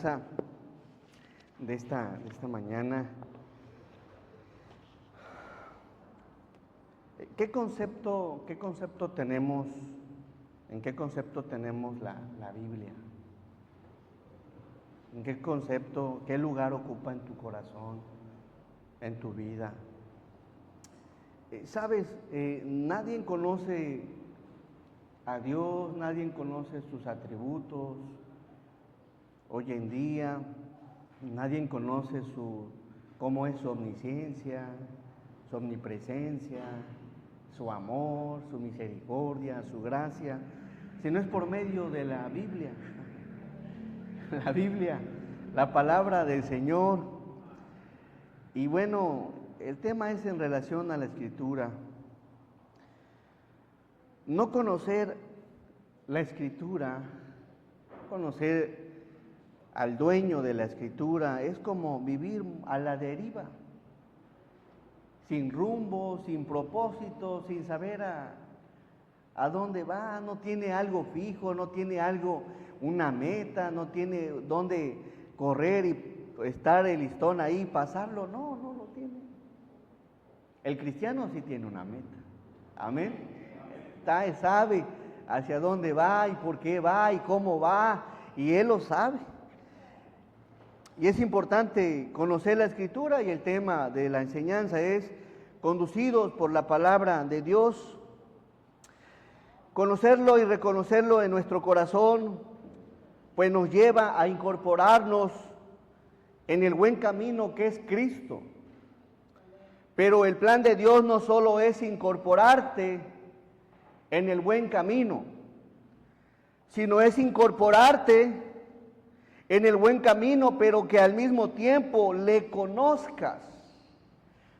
enseñanza de esta mañana. ¿Qué concepto tenemos? ¿En qué concepto tenemos la Biblia? ¿En qué concepto, qué lugar ocupa en tu corazón, en tu vida? ¿Sabes? Nadie conoce a Dios, nadie conoce sus atributos. Hoy en día, nadie conoce cómo es su omnisciencia, su omnipresencia, su amor, su misericordia, su gracia, si no es por medio de la Biblia. La Biblia, la palabra del Señor. Y bueno, el tema es en relación a la Escritura. No conocer la Escritura, conocer al dueño de la Escritura, es como vivir a la deriva, sin rumbo, sin propósito, sin saber a dónde va. No tiene algo fijo, no tiene una meta, no tiene dónde correr y estar el listón ahí, pasarlo. No lo tiene. El cristiano sí tiene una meta. Amén. Sabe hacia dónde va y por qué va y cómo va, y él lo sabe. Y es importante conocer la Escritura, y el tema de la enseñanza es conducidos por la palabra de Dios. Conocerlo y reconocerlo en nuestro corazón, pues nos lleva a incorporarnos en el buen camino que es Cristo. Pero el plan de Dios no solo es incorporarte en el buen camino, sino es incorporarte en el buen camino, pero que al mismo tiempo le conozcas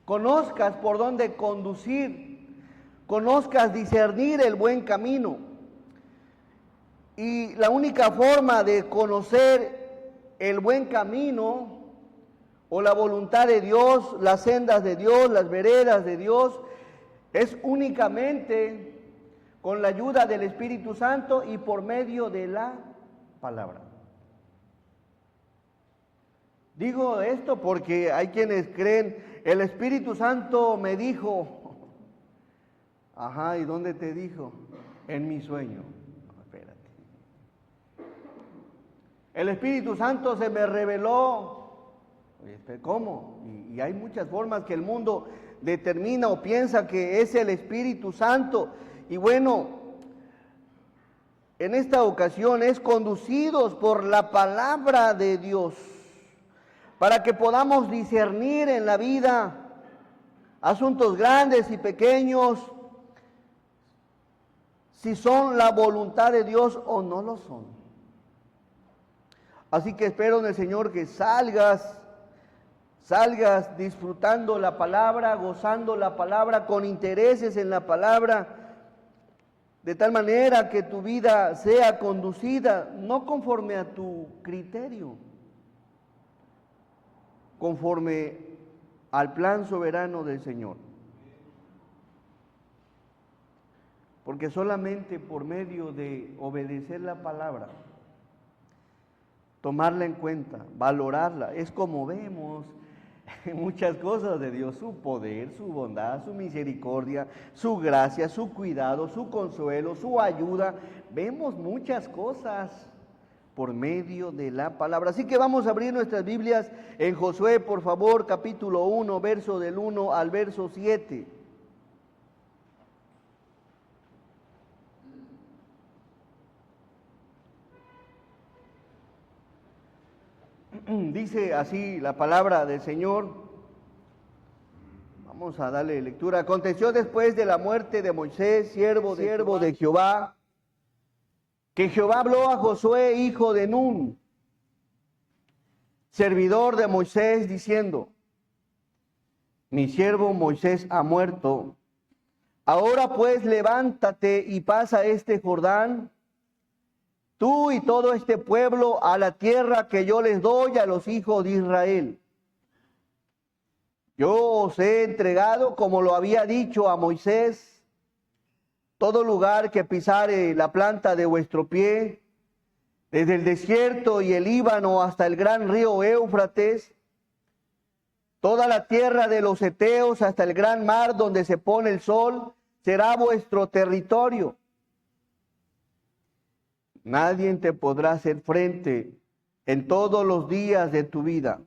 por dónde conducir, conozcas discernir el buen camino. Y la única forma de conocer el buen camino o la voluntad de Dios, las sendas de Dios, las veredas de Dios, es únicamente con la ayuda del Espíritu Santo y por medio de la palabra. Digo esto porque hay quienes creen, el Espíritu Santo me dijo. Ajá, ¿y dónde te dijo? En mi sueño. No, espérate. El Espíritu Santo se me reveló. Oye, ¿cómo? Y hay muchas formas que el mundo determina o piensa que es el Espíritu Santo. Y bueno, en esta ocasión es conducidos por la palabra de Dios, para que podamos discernir en la vida asuntos grandes y pequeños, si son la voluntad de Dios o no lo son. Así que espero en el Señor que salgas disfrutando la palabra, gozando la palabra, con intereses en la palabra, de tal manera que tu vida sea conducida no conforme a tu criterio, conforme al plan soberano del Señor. Porque solamente por medio de obedecer la palabra, tomarla en cuenta, valorarla, es como vemos muchas cosas de Dios: su poder, su bondad, su misericordia, su gracia, su cuidado, su consuelo, su ayuda. Vemos muchas cosas por medio de la palabra. Así que vamos a abrir nuestras Biblias en Josué, por favor, capítulo 1, verso del 1 al verso 7. Dice así la palabra del Señor. Vamos a darle lectura. Aconteció después de la muerte de Moisés, siervo de Jehová, que Jehová habló a Josué, hijo de Nun, servidor de Moisés, diciendo: mi siervo Moisés ha muerto. Ahora pues levántate y pasa este Jordán, tú y todo este pueblo, a la tierra que yo les doy a los hijos de Israel. Yo os he entregado, como lo había dicho a Moisés, todo lugar que pisare la planta de vuestro pie, Desde el desierto y el Líbano hasta el gran río Éufrates, toda la tierra de los heteos hasta el gran mar donde se pone el sol, será vuestro territorio. Nadie te podrá hacer frente en todos los días de tu vida.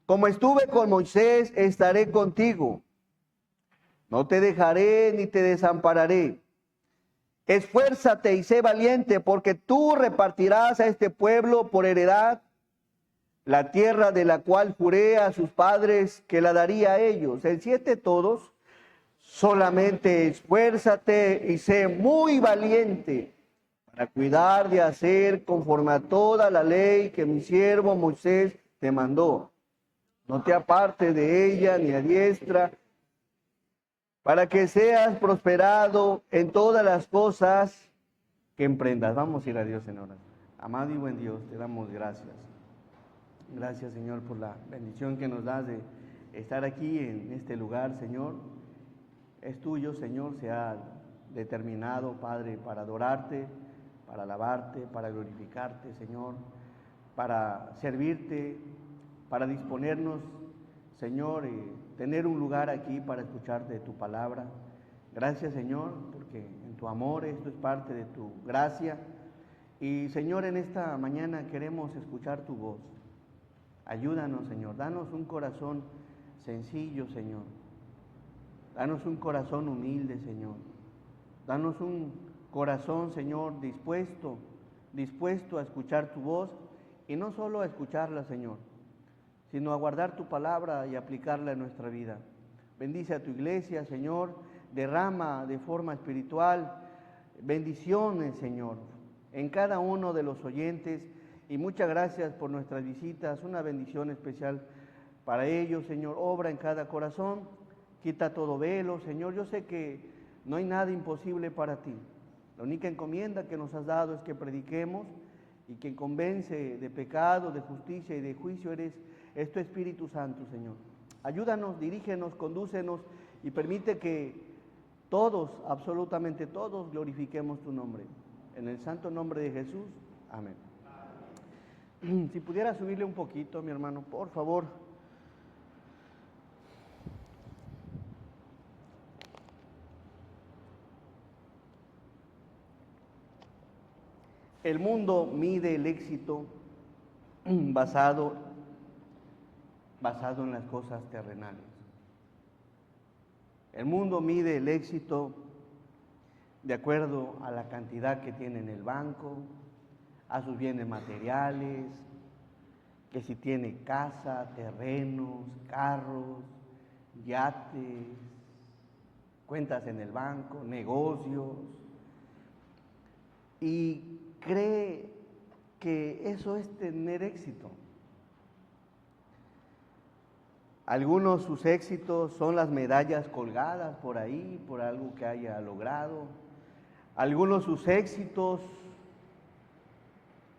Como estuve con Moisés, estaré contigo. No te dejaré ni te desampararé. Esfuérzate y sé valiente, porque tú repartirás a este pueblo por heredad la tierra de la cual juré a sus padres que la daría a ellos. El 7 todos, solamente esfuérzate y sé muy valiente para cuidar de hacer conforme a toda la ley que mi siervo Moisés te mandó. No te apartes de ella ni a diestra, para que seas prosperado en todas las cosas que emprendas. Vamos a ir a Dios en oración. Amado y buen Dios, te damos gracias. Gracias, Señor, por la bendición que nos das de estar aquí en este lugar, Señor. Es tuyo, Señor, se ha determinado, Padre, para adorarte, para alabarte, para glorificarte, Señor, para servirte, para disponernos, Señor, tener un lugar aquí para escucharte tu palabra. Gracias, Señor, porque en tu amor esto es parte de tu gracia. Y, Señor, en esta mañana queremos escuchar tu voz. Ayúdanos, Señor, danos un corazón sencillo, Señor. Danos un corazón humilde, Señor. Danos un corazón, Señor, dispuesto a escuchar tu voz, y no solo a escucharla, Señor, sino a guardar tu palabra y aplicarla en nuestra vida. Bendice a tu iglesia, Señor, derrama de forma espiritual bendiciones, Señor, en cada uno de los oyentes, y muchas gracias por nuestras visitas, una bendición especial para ellos, Señor. Obra en cada corazón, quita todo velo, Señor. Yo sé que no hay nada imposible para ti. La única encomienda que nos has dado es que prediquemos, y quien convence de pecado, de justicia y de juicio es tu Espíritu Santo, Señor. Ayúdanos, dirígenos, condúcenos, y permite que todos, absolutamente todos, glorifiquemos tu nombre. En el santo nombre de Jesús, amén. Si pudiera subirle un poquito, mi hermano, por favor. El mundo mide el éxito basado en las cosas terrenales. El mundo mide el éxito de acuerdo a la cantidad que tiene en el banco, a sus bienes materiales, que si tiene casa, terrenos, carros, yates, cuentas en el banco, negocios, y cree que eso es tener éxito. Algunos sus éxitos son las medallas colgadas por ahí, por algo que haya logrado. Algunos sus éxitos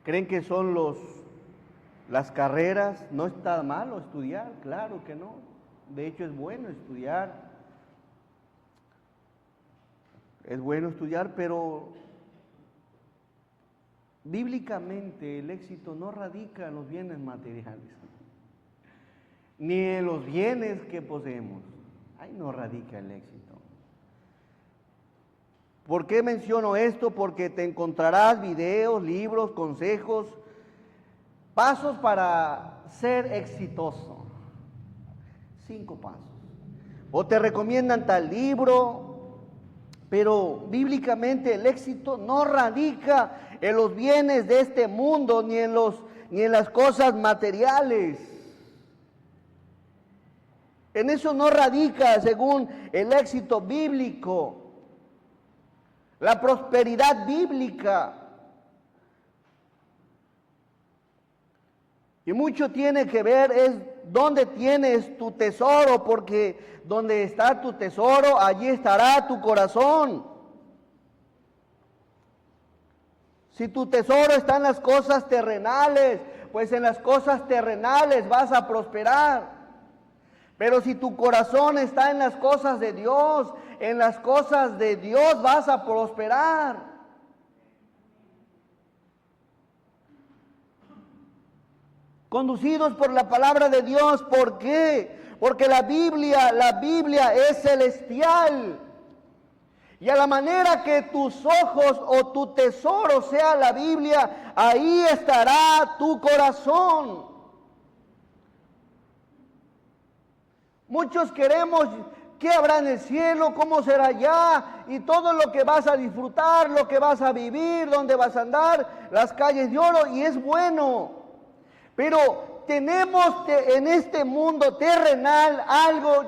creen que son las carreras. No está malo estudiar, claro que no. De hecho es bueno estudiar. Es bueno estudiar, pero bíblicamente el éxito no radica en los bienes materiales, ni en los bienes que poseemos. Ahí no radica el éxito. ¿Por qué menciono esto? Porque te encontrarás videos, libros, consejos, pasos para ser exitoso. 5 pasos. O te recomiendan tal libro, pero bíblicamente el éxito no radica en los bienes de este mundo, ni en las cosas materiales. En eso no radica, según el éxito bíblico, la prosperidad bíblica. Y mucho tiene que ver es dónde tienes tu tesoro, porque donde está tu tesoro, allí estará tu corazón. Si tu tesoro está en las cosas terrenales, pues en las cosas terrenales vas a prosperar. Pero si tu corazón está en las cosas de Dios, en las cosas de Dios vas a prosperar. conducidos por la palabra de Dios. ¿Por qué? Porque la Biblia es celestial. Y a la manera que tus ojos o tu tesoro sea la Biblia, ahí estará tu corazón. Muchos queremos qué habrá en el cielo, cómo será allá, y todo lo que vas a disfrutar, lo que vas a vivir, dónde vas a andar, las calles de oro, y es bueno. Pero tenemos en este mundo terrenal algo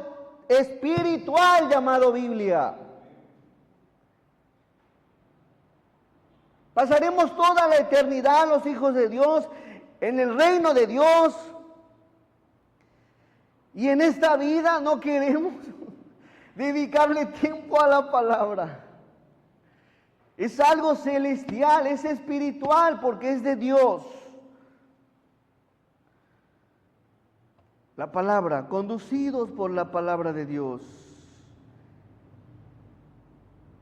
espiritual llamado Biblia. Pasaremos toda la eternidad, los hijos de Dios, en el reino de Dios. Y en esta vida no queremos dedicarle tiempo a la palabra. Es algo celestial, es espiritual porque es de Dios. La palabra, conducidos por la palabra de Dios.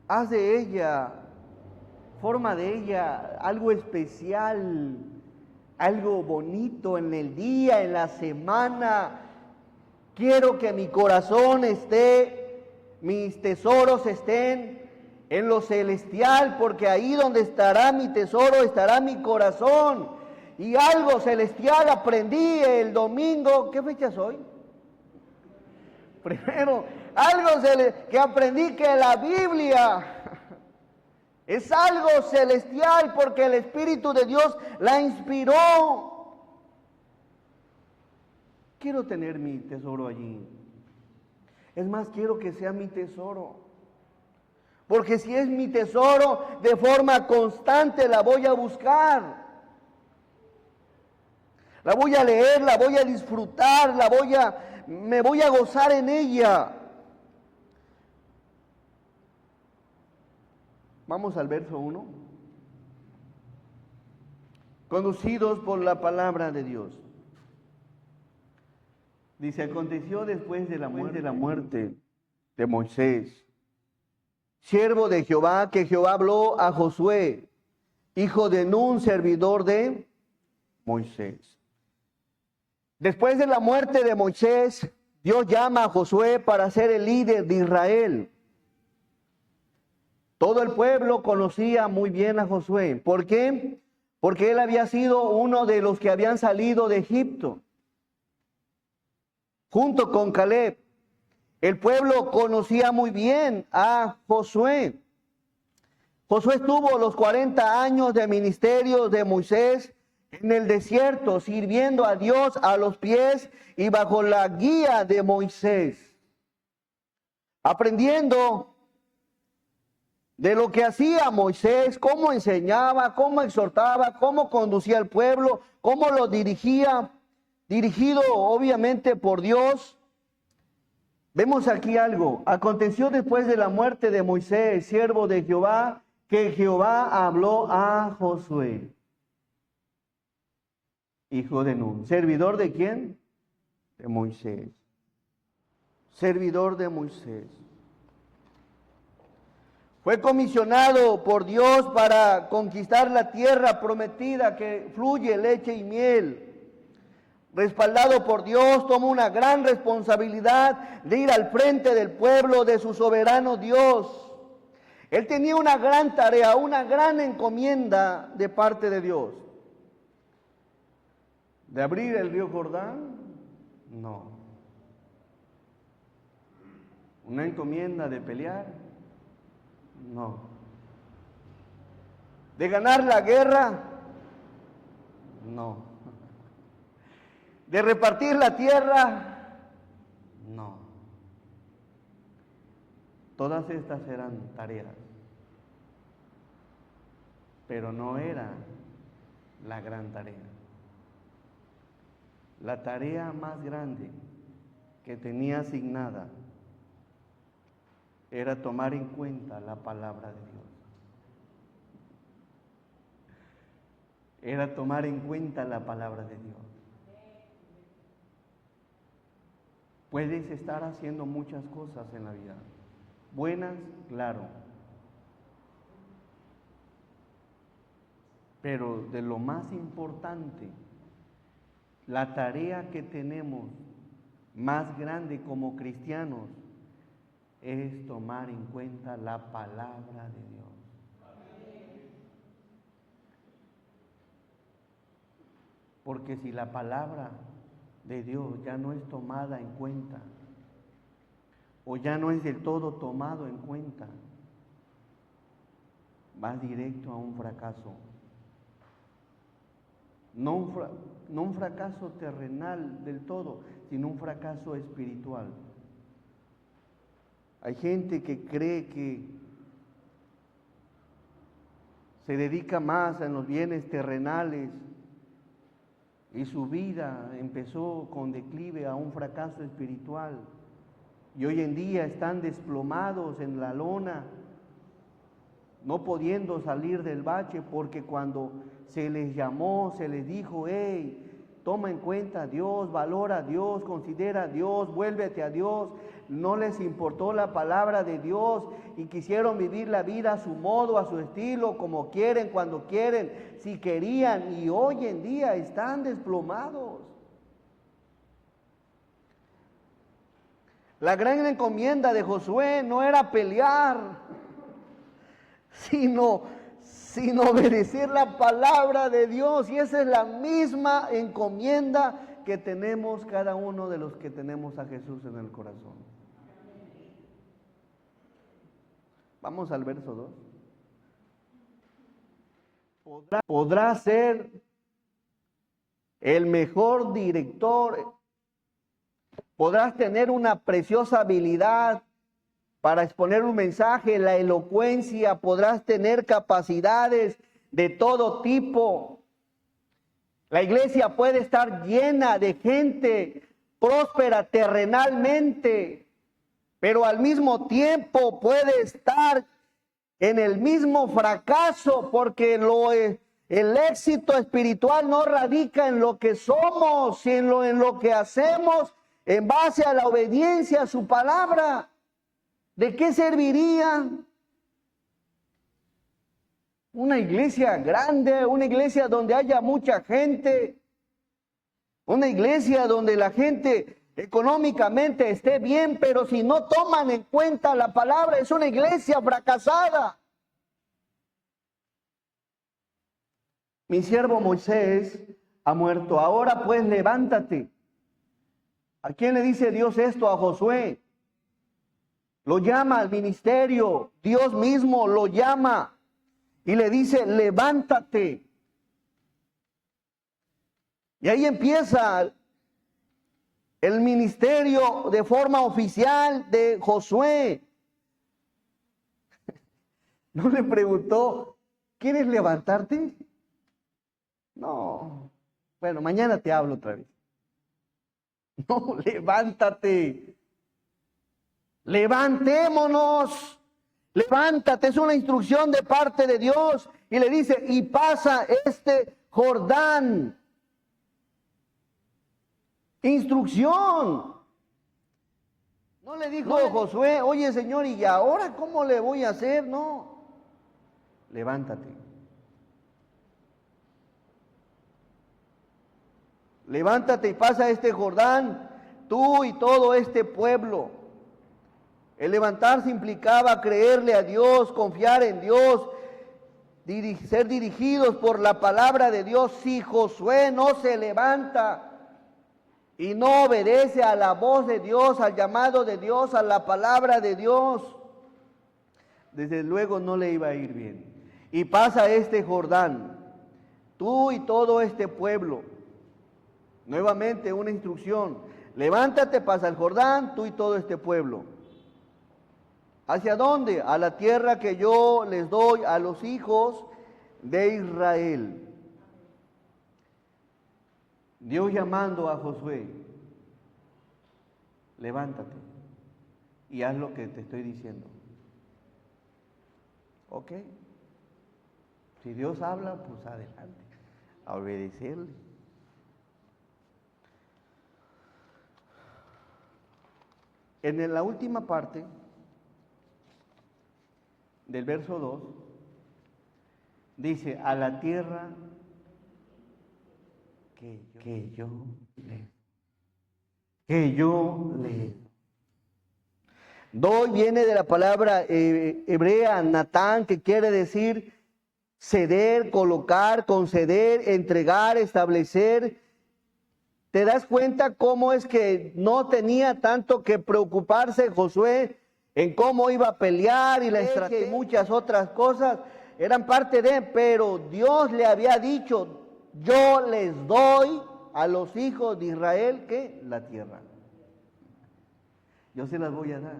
Haz de ella, forma de ella algo especial, algo bonito en el día, en la semana. Quiero que mi corazón esté, mis tesoros estén en lo celestial, porque ahí donde estará mi tesoro, estará mi corazón. Y algo celestial aprendí el domingo. ¿Qué fecha es hoy? Primero, algo que aprendí, que la Biblia es algo celestial porque el Espíritu de Dios la inspiró. Quiero tener mi tesoro allí. Es más, quiero que sea mi tesoro. Porque si es mi tesoro, de forma constante la voy a buscar. La voy a leer, la voy a disfrutar, me voy a gozar en ella. Vamos al verso 1. Conducidos por la palabra de Dios. Dice, aconteció después de la muerte de Moisés, siervo de Jehová, que Jehová habló a Josué, hijo de Nun, servidor de Moisés. Después de la muerte de Moisés, Dios llama a Josué para ser el líder de Israel. Todo el pueblo conocía muy bien a Josué. ¿Por qué? Porque él había sido uno de los que habían salido de Egipto. Junto con Caleb, el pueblo conocía muy bien a Josué. Josué estuvo los 40 años de ministerio de Moisés en el desierto, sirviendo a Dios a los pies y bajo la guía de Moisés, aprendiendo de lo que hacía Moisés, cómo enseñaba, cómo exhortaba, cómo conducía al pueblo, cómo lo dirigía, dirigido obviamente por Dios. Vemos aquí algo. Aconteció después de la muerte de Moisés, siervo de Jehová, que Jehová habló a Josué, hijo de Nun. ¿Servidor de quién? De Moisés. Servidor de Moisés. Fue comisionado por Dios para conquistar la tierra prometida que fluye leche y miel. Respaldado por Dios, toma una gran responsabilidad de ir al frente del pueblo de su soberano Dios. Él tenía una gran tarea, una gran encomienda de parte de Dios. ¿De abrir el río Jordán? No. ¿Una encomienda de pelear? No. ¿De ganar la guerra? No. ¿De repartir la tierra? No. Todas estas eran tareas, pero no era la gran tarea. La tarea más grande que tenía asignada era tomar en cuenta la palabra de Dios. Era tomar en cuenta la palabra de Dios. Puedes estar haciendo muchas cosas en la vida. Buenas, claro. Pero de lo más importante La tarea que tenemos más grande como cristianos es tomar en cuenta la palabra de Dios. Porque si la palabra de Dios ya no es tomada en cuenta, o ya no es del todo tomado en cuenta, vas directo a un fracaso. No un fracaso terrenal del todo, sino un fracaso espiritual. Hay gente que cree que se dedica más a los bienes terrenales y su vida empezó con declive a un fracaso espiritual. Y hoy en día están desplomados en la lona, no pudiendo salir del bache, porque cuando se les llamó, se les dijo: hey, toma en cuenta a Dios, valora a Dios, considera a Dios, vuélvete a Dios, no les importó la palabra de Dios y quisieron vivir la vida a su modo, a su estilo, como quieren, cuando quieren, si querían, y hoy en día están desplomados. La gran encomienda de Josué no era pelear, sino obedecer la palabra de Dios. Y esa es la misma encomienda que tenemos cada uno de los que tenemos a Jesús en el corazón. Vamos al verso 2. Podrá ser el mejor director, podrás tener una preciosa habilidad para exponer un mensaje, la elocuencia, podrás tener capacidades de todo tipo. La iglesia puede estar llena de gente próspera terrenalmente, pero al mismo tiempo puede estar en el mismo fracaso, porque el éxito espiritual no radica en lo que somos, sino en lo que hacemos en base a la obediencia a su palabra. ¿De qué serviría una iglesia grande, una iglesia donde haya mucha gente, una iglesia donde la gente económicamente esté bien, pero si no toman en cuenta la palabra, es una iglesia fracasada? Mi siervo Moisés ha muerto, ahora pues levántate. ¿A quién le dice Dios esto? A Josué. Lo llama al ministerio, Dios mismo lo llama y le dice: levántate. Y ahí empieza el ministerio de forma oficial de Josué. No le preguntó: ¿quieres levantarte? No. Bueno, mañana te hablo otra vez. No, levántate. Levantémonos. Levántate, es una instrucción de parte de Dios. Y le dice: y pasa este Jordán. Instrucción. No le dijo Josué: oye, Señor, ¿y ahora cómo le voy a hacer? No. Levántate. Levántate y pasa este Jordán, tú y todo este pueblo. El levantarse implicaba creerle a Dios, confiar en Dios, ser dirigidos por la palabra de Dios. Si Josué no se levanta y no obedece a la voz de Dios, al llamado de Dios, a la palabra de Dios, desde luego no le iba a ir bien. Y pasa este Jordán, tú y todo este pueblo. Nuevamente una instrucción: levántate, pasa el Jordán, tú y todo este pueblo. ¿Hacia dónde? A la tierra que yo les doy a los hijos de Israel. Dios llamando a Josué: levántate y haz lo que te estoy diciendo. ¿Ok? Si Dios habla, pues adelante, a obedecerle. En la última parte del verso 2, dice: a la tierra que yo le que yo le doy. Viene de la palabra hebrea natán, que quiere decir ceder, colocar, conceder, entregar, establecer. ¿Te das cuenta cómo es que no tenía tanto que preocuparse Josué en cómo iba a pelear y la estrategia y muchas otras cosas? Eran parte de, pero Dios le había dicho, yo les doy a los hijos de Israel que la tierra. Yo se las voy a dar.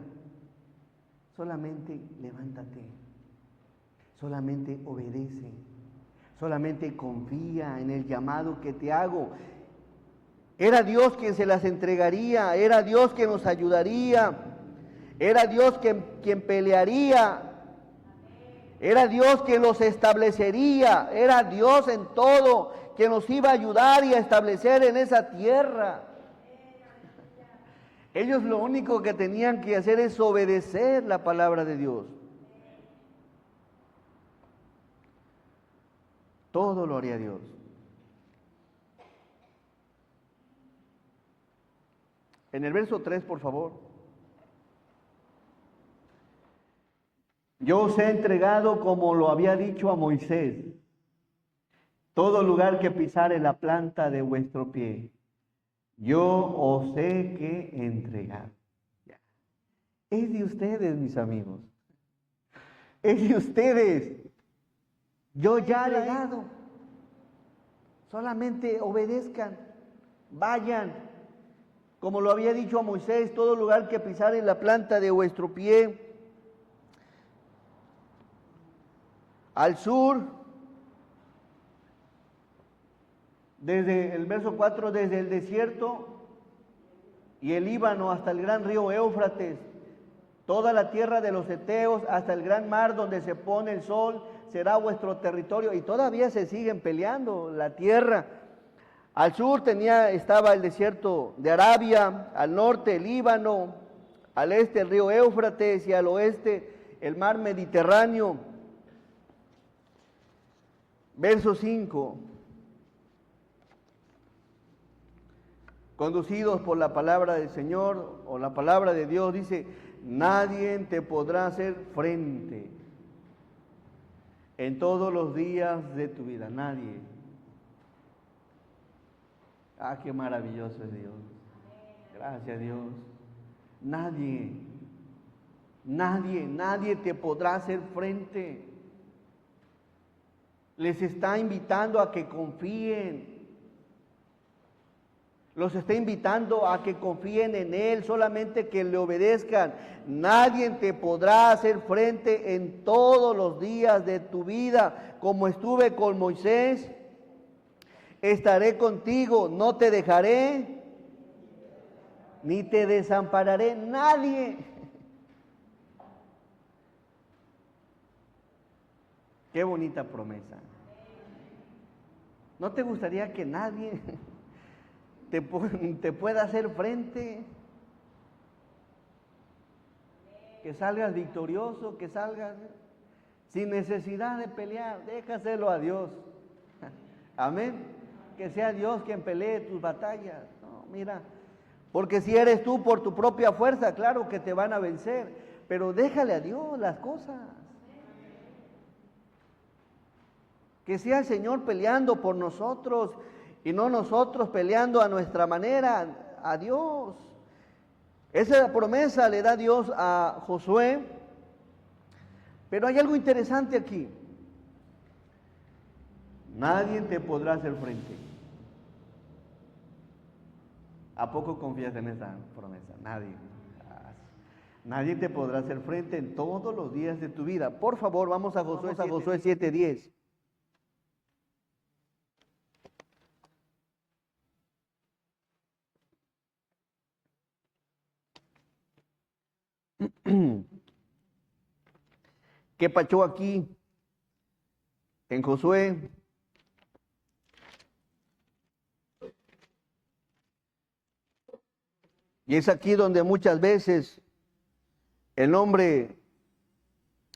Solamente levántate. Solamente obedece. Solamente confía en el llamado que te hago. Era Dios quien se las entregaría, era Dios quien nos ayudaría, era Dios quien pelearía, era Dios quien los establecería, era Dios en todo quien nos iba a ayudar y a establecer en esa tierra. Ellos lo único que tenían que hacer es obedecer la palabra de Dios. Todo lo haría Dios. En el verso 3, por favor. Yo os he entregado, como lo había dicho a Moisés, todo lugar que pisare la planta de vuestro pie. Yo os he que entregar. Es de ustedes, mis amigos. Es de ustedes. Yo ya le he dado. Solamente obedezcan. Vayan. Como lo había dicho a Moisés, todo lugar que pisare la planta de vuestro pie. Al sur, desde el verso 4, desde el desierto y el Líbano hasta el gran río Éufrates, toda la tierra de los heteos hasta el gran mar donde se pone el sol, será vuestro territorio. Y todavía se siguen peleando la tierra. Al sur estaba el desierto de Arabia, al norte el Líbano, al este el río Éufrates y al oeste el mar Mediterráneo. Verso 5. Conducidos por la palabra del Señor o la palabra de Dios, dice, nadie te podrá hacer frente en todos los días de tu vida, nadie. Ah, qué maravilloso es Dios. Gracias a Dios. Nadie te podrá hacer frente. Les está invitando a que confíen. Los está invitando a que confíen en Él, solamente que le obedezcan. Nadie te podrá hacer frente en todos los días de tu vida, como estuve con Moisés. Estaré contigo, no te dejaré, ni te desampararé. Nadie. Qué bonita promesa. ¿No te gustaría que nadie te pueda hacer frente? Que salgas victorioso, que salgas sin necesidad de pelear. Déjaselo a Dios. Amén. Que sea Dios quien pelee tus batallas. No, mira, porque si eres tú por tu propia fuerza, claro que te van a vencer, pero déjale a Dios las cosas. Que sea el Señor peleando por nosotros y no nosotros peleando a nuestra manera, a Dios. Esa promesa le da Dios a Josué, pero hay algo interesante aquí. Nadie te podrá hacer frente. ¿A poco confías en esa promesa? Nadie. Nadie te podrá hacer frente en todos los días de tu vida. Por favor, vamos a Josué 7:10. ¿Qué pasó aquí en Josué? Y es aquí donde muchas veces el hombre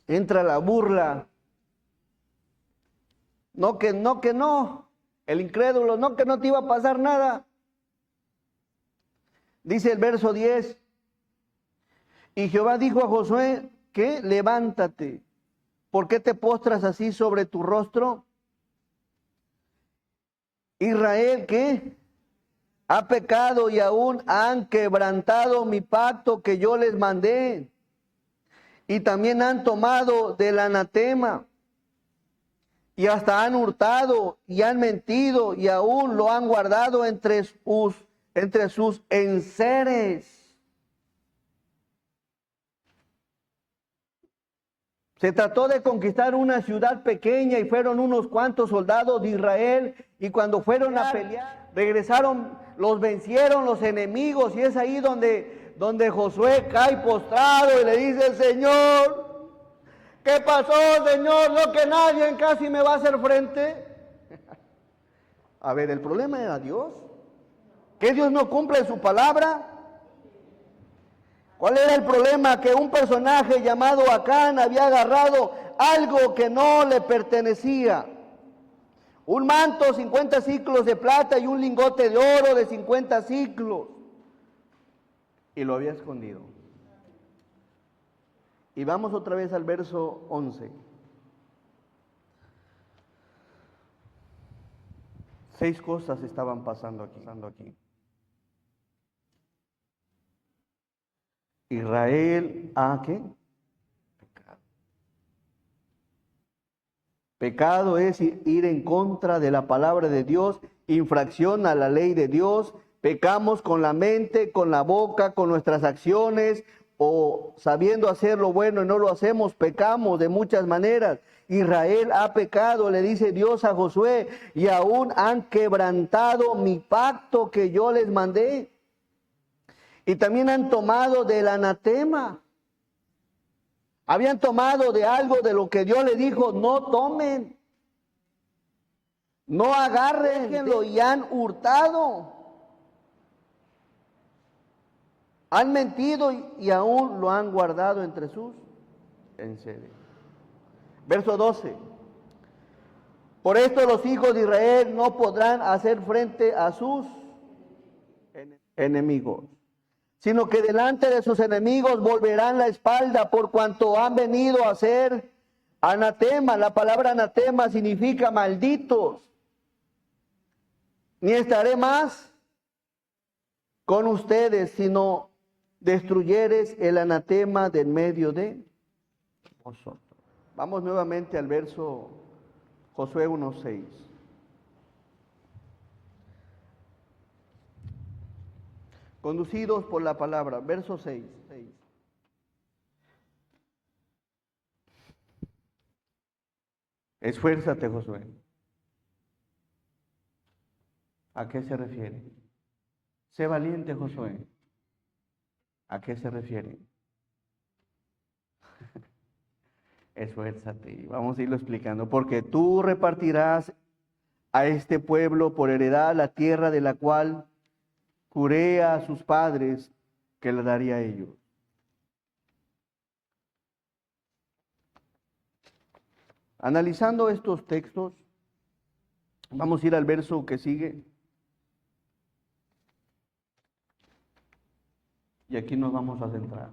entra a la burla. No. El incrédulo, no, que no te iba a pasar nada. Dice el verso 10, y Jehová dijo a Josué, que levántate, ¿por qué te postras así sobre tu rostro? Israel, ¿qué? Ha pecado y aún han quebrantado mi pacto que yo les mandé. Y también han tomado del anatema. Y hasta han hurtado y han mentido y aún lo han guardado entre sus enseres. Se trató de conquistar una ciudad pequeña y fueron unos cuantos soldados de Israel, y cuando fueron a pelear, regresaron, los vencieron los enemigos, y es ahí donde Josué cae postrado y le dice: Señor, ¿qué pasó, Señor? No, que nadie casi me va a hacer frente. A ver, el problema era Dios, que Dios no cumple su palabra. ¿Cuál era el problema? Que un personaje llamado Acán había agarrado algo que no le pertenecía. Un manto, 50 siclos de plata, y un lingote de oro de 50 siclos. Y lo había escondido. Y vamos otra vez al verso 11. 6 cosas estaban pasando aquí. Israel ha, ¿qué? Pecado. Pecado es ir en contra de la palabra de Dios, infracción a la ley de Dios. Pecamos con la mente, con la boca, con nuestras acciones, o sabiendo hacer lo bueno y no lo hacemos. Pecamos de muchas maneras. Israel ha pecado, le dice Dios a Josué, y aún han quebrantado mi pacto que yo les mandé. Y también han tomado del anatema. Habían tomado de algo de lo que Dios le dijo: no tomen, no agarren, déjenlo, y han hurtado. Han mentido y aún lo han guardado entre sus enseres. Verso 12. Por esto los hijos de Israel no podrán hacer frente a sus enemigos, sino que delante de sus enemigos volverán la espalda, por cuanto han venido a ser anatema. La palabra anatema significa malditos. Ni estaré más con ustedes, sino destruyeres el anatema del medio de vosotros. Vamos nuevamente al verso Josué 1:6. Conducidos por la palabra, verso 6. Esfuérzate, Josué. ¿A qué se refiere? Sé valiente, Josué. ¿A qué se refiere? Esfuérzate. Vamos a irlo explicando. Porque tú repartirás a este pueblo por heredad la tierra de la cual juré a sus padres que le daría a ellos. Analizando estos textos, vamos a ir al verso que sigue. Y aquí nos vamos a centrar.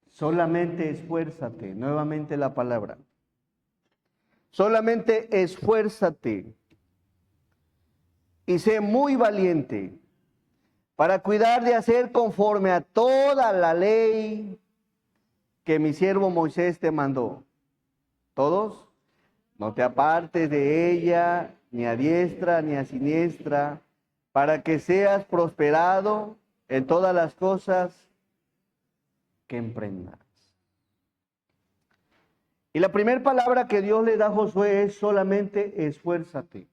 Solamente esfuérzate, nuevamente la palabra. Solamente esfuérzate y sé muy valiente para cuidar de hacer conforme a toda la ley que mi siervo Moisés te mandó. ¿Todos? No te apartes de ella, ni a diestra ni a siniestra, para que seas prosperado en todas las cosas que emprendas. Y la primera palabra que Dios le da a Josué es solamente esfuérzate.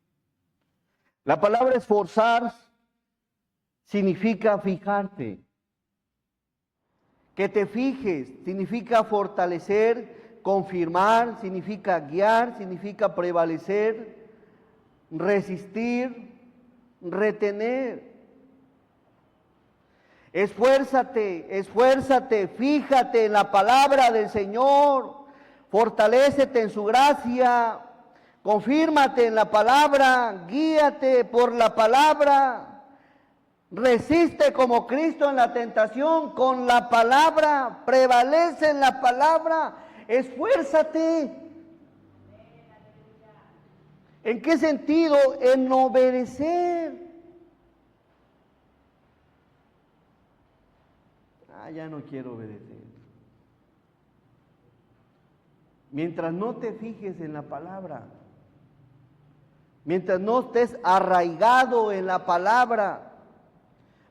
La palabra esforzar significa fijarte. Que te fijes significa fortalecer, confirmar, significa guiar, significa prevalecer, resistir, retener. Esfuérzate, esfuérzate, fíjate en la palabra del Señor, fortalécete en su gracia, Confírmate en la palabra, guíate por la palabra, resiste como Cristo en la tentación con la palabra, prevalece en la palabra, esfuérzate. ¿En qué sentido? En obedecer. Ya no quiero obedecer. Mientras no te fijes en la palabra, mientras no estés arraigado en la palabra,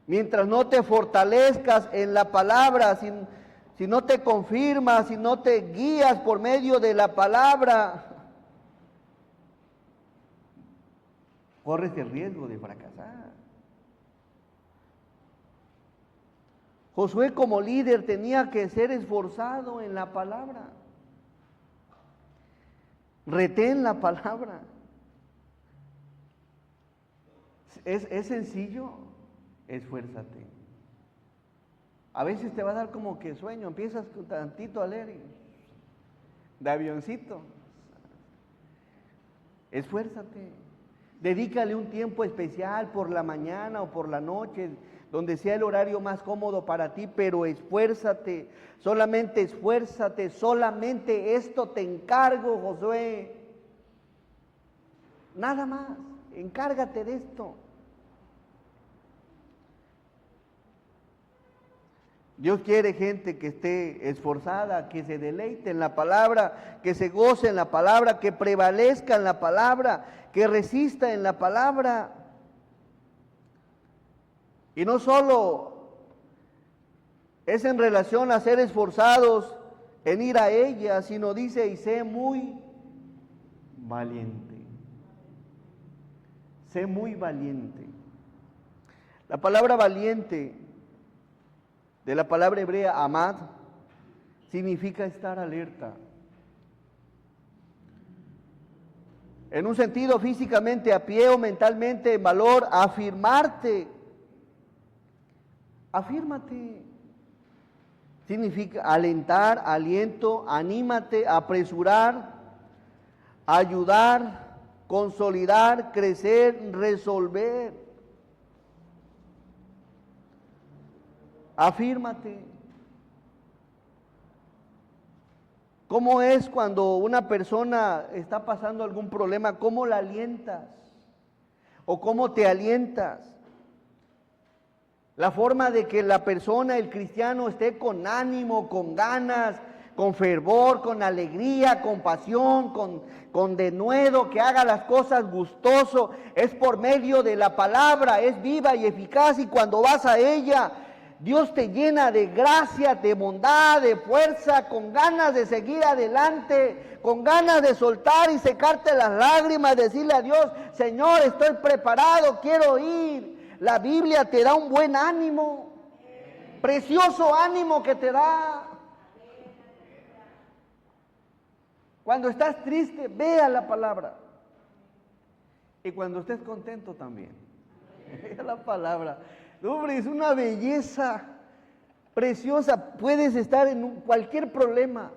mientras no te fortalezcas en la palabra, si no te confirmas, si no te guías por medio de la palabra, corres el riesgo de fracasar. Josué como líder tenía que ser esforzado en la palabra. Retén la palabra. ¿Es sencillo? Esfuérzate. A veces te va a dar como que sueño, empiezas tantito a leer de avioncito. Esfuérzate. Dedícale un tiempo especial por la mañana o por la noche, donde sea el horario más cómodo para ti, pero esfuérzate, solamente esto te encargo, Josué. Nada más, encárgate de esto. Dios quiere gente que esté esforzada, que se deleite en la palabra, que se goce en la palabra, que prevalezca en la palabra, que resista en la palabra. Y no solo es en relación a ser esforzados en ir a ella, sino dice, y sé muy valiente. Sé muy valiente. La palabra valiente, de la palabra hebrea amad, significa estar alerta. En un sentido físicamente a pie o mentalmente en valor, afirmarte. Afírmate. Significa alentar, aliento, anímate, apresurar, ayudar, consolidar, crecer, resolver. Afírmate. ¿Cómo es cuando una persona está pasando algún problema? ¿Cómo la alientas? ¿O cómo te alientas? La forma de que la persona, el cristiano, esté con ánimo, con ganas, con fervor, con alegría, con pasión, con denuedo, que haga las cosas gustoso, es por medio de la palabra, es viva y eficaz, y cuando vas a ella, Dios te llena de gracia, de bondad, de fuerza, con ganas de seguir adelante, con ganas de soltar y secarte las lágrimas, decirle a Dios, Señor, estoy preparado, quiero ir. La Biblia te da un buen ánimo, precioso ánimo que te da. Cuando estás triste, vea la palabra. Y cuando estés contento también, vea la palabra. Hombre, es una belleza preciosa. Puedes estar en cualquier problema,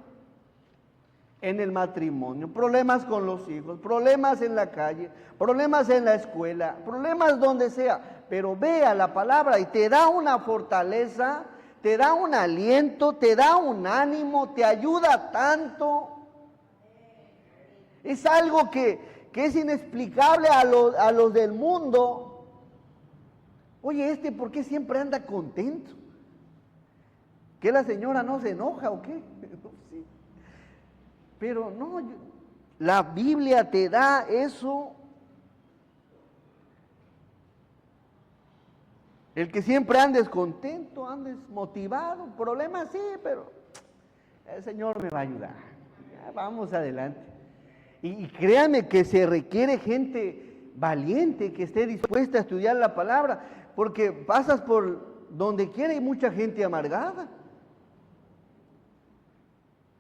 en el matrimonio, problemas con los hijos, problemas en la calle, problemas en la escuela, problemas donde sea, pero vea la palabra y te da una fortaleza, te da un aliento, te da un ánimo, te ayuda tanto. Es algo que es inexplicable a los del mundo. Oye, ¿por qué siempre anda contento? ¿Que la señora no se enoja o qué? Sí. Pero no, la Biblia te da eso. El que siempre andes contento, andes motivado, problemas sí, pero el Señor me va a ayudar. Ya, vamos adelante. Y créame que se requiere gente valiente que esté dispuesta a estudiar la palabra, porque pasas por donde quiera hay mucha gente amargada.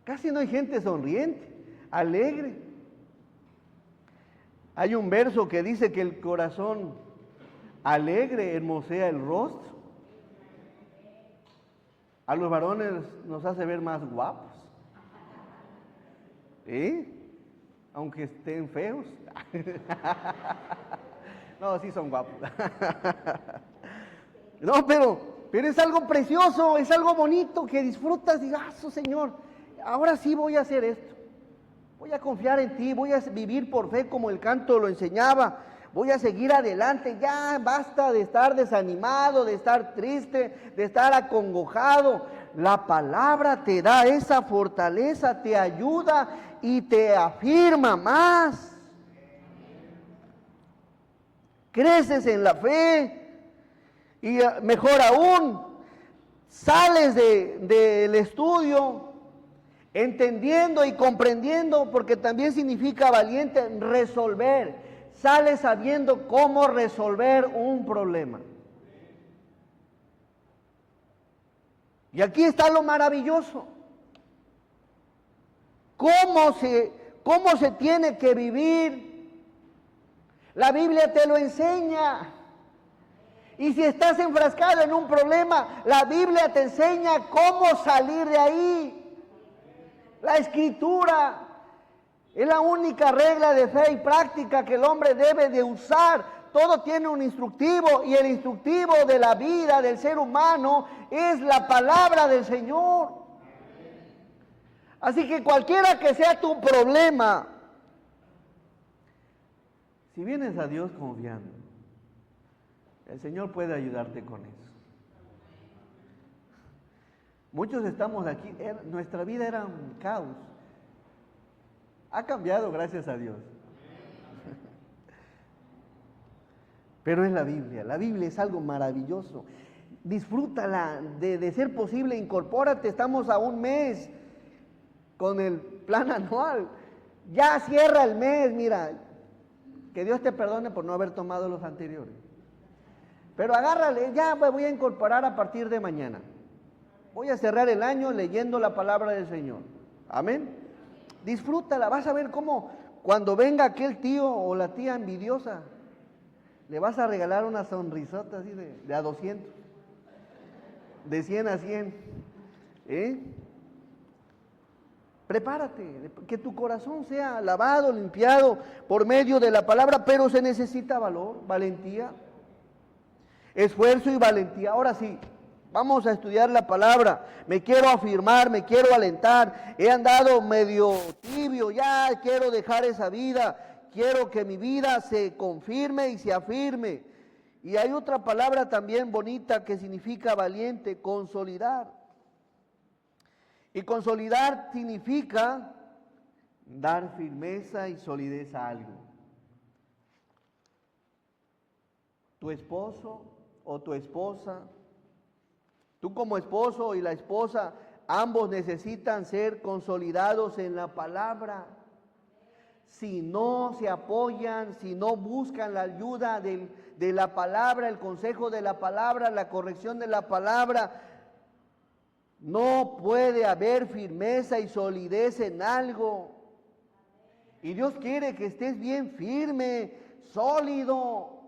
Casi no hay gente sonriente, alegre. Hay un verso que dice que el corazón alegre hermosea el rostro. A los varones nos hace ver más guapos. ¿Sí? aunque estén feos. No, sí son guapos. No, pero es algo precioso, es algo bonito que disfrutas y digas, Señor, ahora sí voy a hacer esto. Voy a confiar en ti, voy a vivir por fe como el canto lo enseñaba. Voy a seguir adelante, ya basta de estar desanimado, de estar triste, de estar acongojado. La palabra te da esa fortaleza, te ayuda y te afirma más. Creces en la fe y mejor aún, sales del estudio entendiendo y comprendiendo, porque también significa valiente, resolver. Sales sabiendo cómo resolver un problema. Y aquí está lo maravilloso. ¿Cómo se tiene que vivir? La Biblia te lo enseña. Y si estás enfrascado en un problema, la Biblia te enseña cómo salir de ahí. La Escritura es la única regla de fe y práctica que el hombre debe de usar. Todo tiene un instructivo y el instructivo de la vida del ser humano es la palabra del Señor. Así que cualquiera que sea tu problema, si vienes a Dios confiando, el Señor puede ayudarte con eso. Muchos estamos aquí, nuestra vida era un caos. Ha cambiado, gracias a Dios. Pero es la Biblia es algo maravilloso. Disfrútala, de ser posible, incorpórate, estamos a un mes con el plan anual. Ya cierra el mes, mira, que Dios te perdone por no haber tomado los anteriores. Pero agárrale, ya me voy a incorporar a partir de mañana. Voy a cerrar el año leyendo la palabra del Señor. Amén. Disfrútala, vas a ver cómo cuando venga aquel tío o la tía envidiosa, le vas a regalar una sonrisota así de a 200, de 100 a 100. Prepárate, que tu corazón sea lavado, limpiado por medio de la palabra, pero se necesita valor, valentía, esfuerzo y valentía. Ahora sí, vamos a estudiar la palabra. Me quiero afirmar, me quiero alentar. He andado medio tibio, ya quiero dejar esa vida. Quiero que mi vida se confirme y se afirme. Y hay otra palabra también bonita que significa valiente, consolidar. Y consolidar significa dar firmeza y solidez a algo. Tu esposo o tu esposa, tú como esposo y la esposa, ambos necesitan ser consolidados en la palabra. Si no se apoyan, si no buscan la ayuda de la palabra, el consejo de la palabra, la corrección de la palabra, no puede haber firmeza y solidez en algo. Y Dios quiere que estés bien firme, sólido.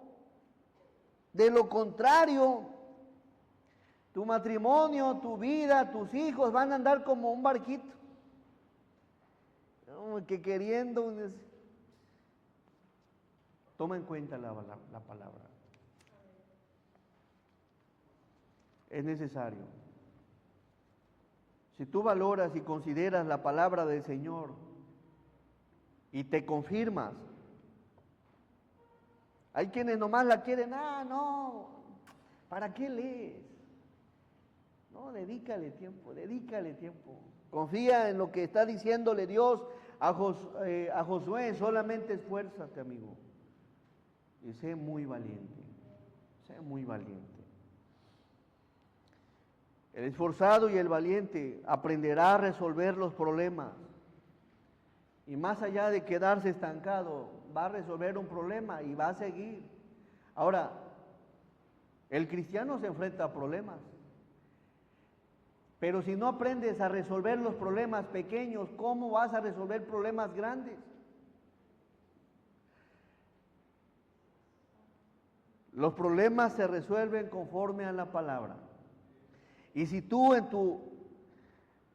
De lo contrario, tu matrimonio, tu vida, tus hijos van a andar como un barquito. Que queriendo. Toma en cuenta la palabra. Es necesario. Si tú valoras y consideras la palabra del Señor y te confirmas, hay quienes nomás la quieren, no, ¿para qué lees? No, dedícale tiempo. Confía en lo que está diciéndole Dios a Josué, solamente esfuérzate, amigo, y sé muy valiente. El esforzado y el valiente aprenderá a resolver los problemas. Y más allá de quedarse estancado, va a resolver un problema y va a seguir. Ahora, el cristiano se enfrenta a problemas. Pero si no aprendes a resolver los problemas pequeños, ¿cómo vas a resolver problemas grandes? Los problemas se resuelven conforme a la palabra. Y si tú en tu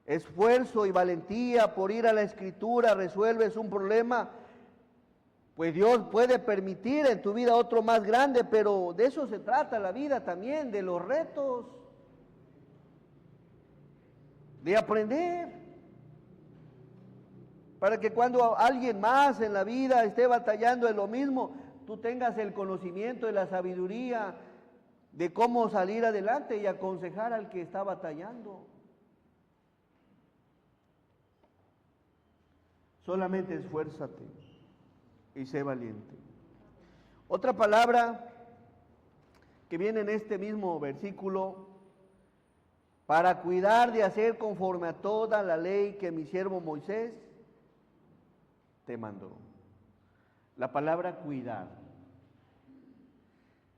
esfuerzo y valentía por ir a la Escritura resuelves un problema, Pues Dios puede permitir en tu vida otro más grande, pero de eso se trata la vida también, de los retos, de aprender, para que cuando alguien más en la vida esté batallando en lo mismo, tú tengas el conocimiento y la sabiduría de cómo salir adelante y aconsejar al que está batallando. Solamente esfuérzate y sé valiente. Otra palabra que viene en este mismo versículo, para cuidar de hacer conforme a toda la ley que mi siervo Moisés te mandó. La palabra cuidar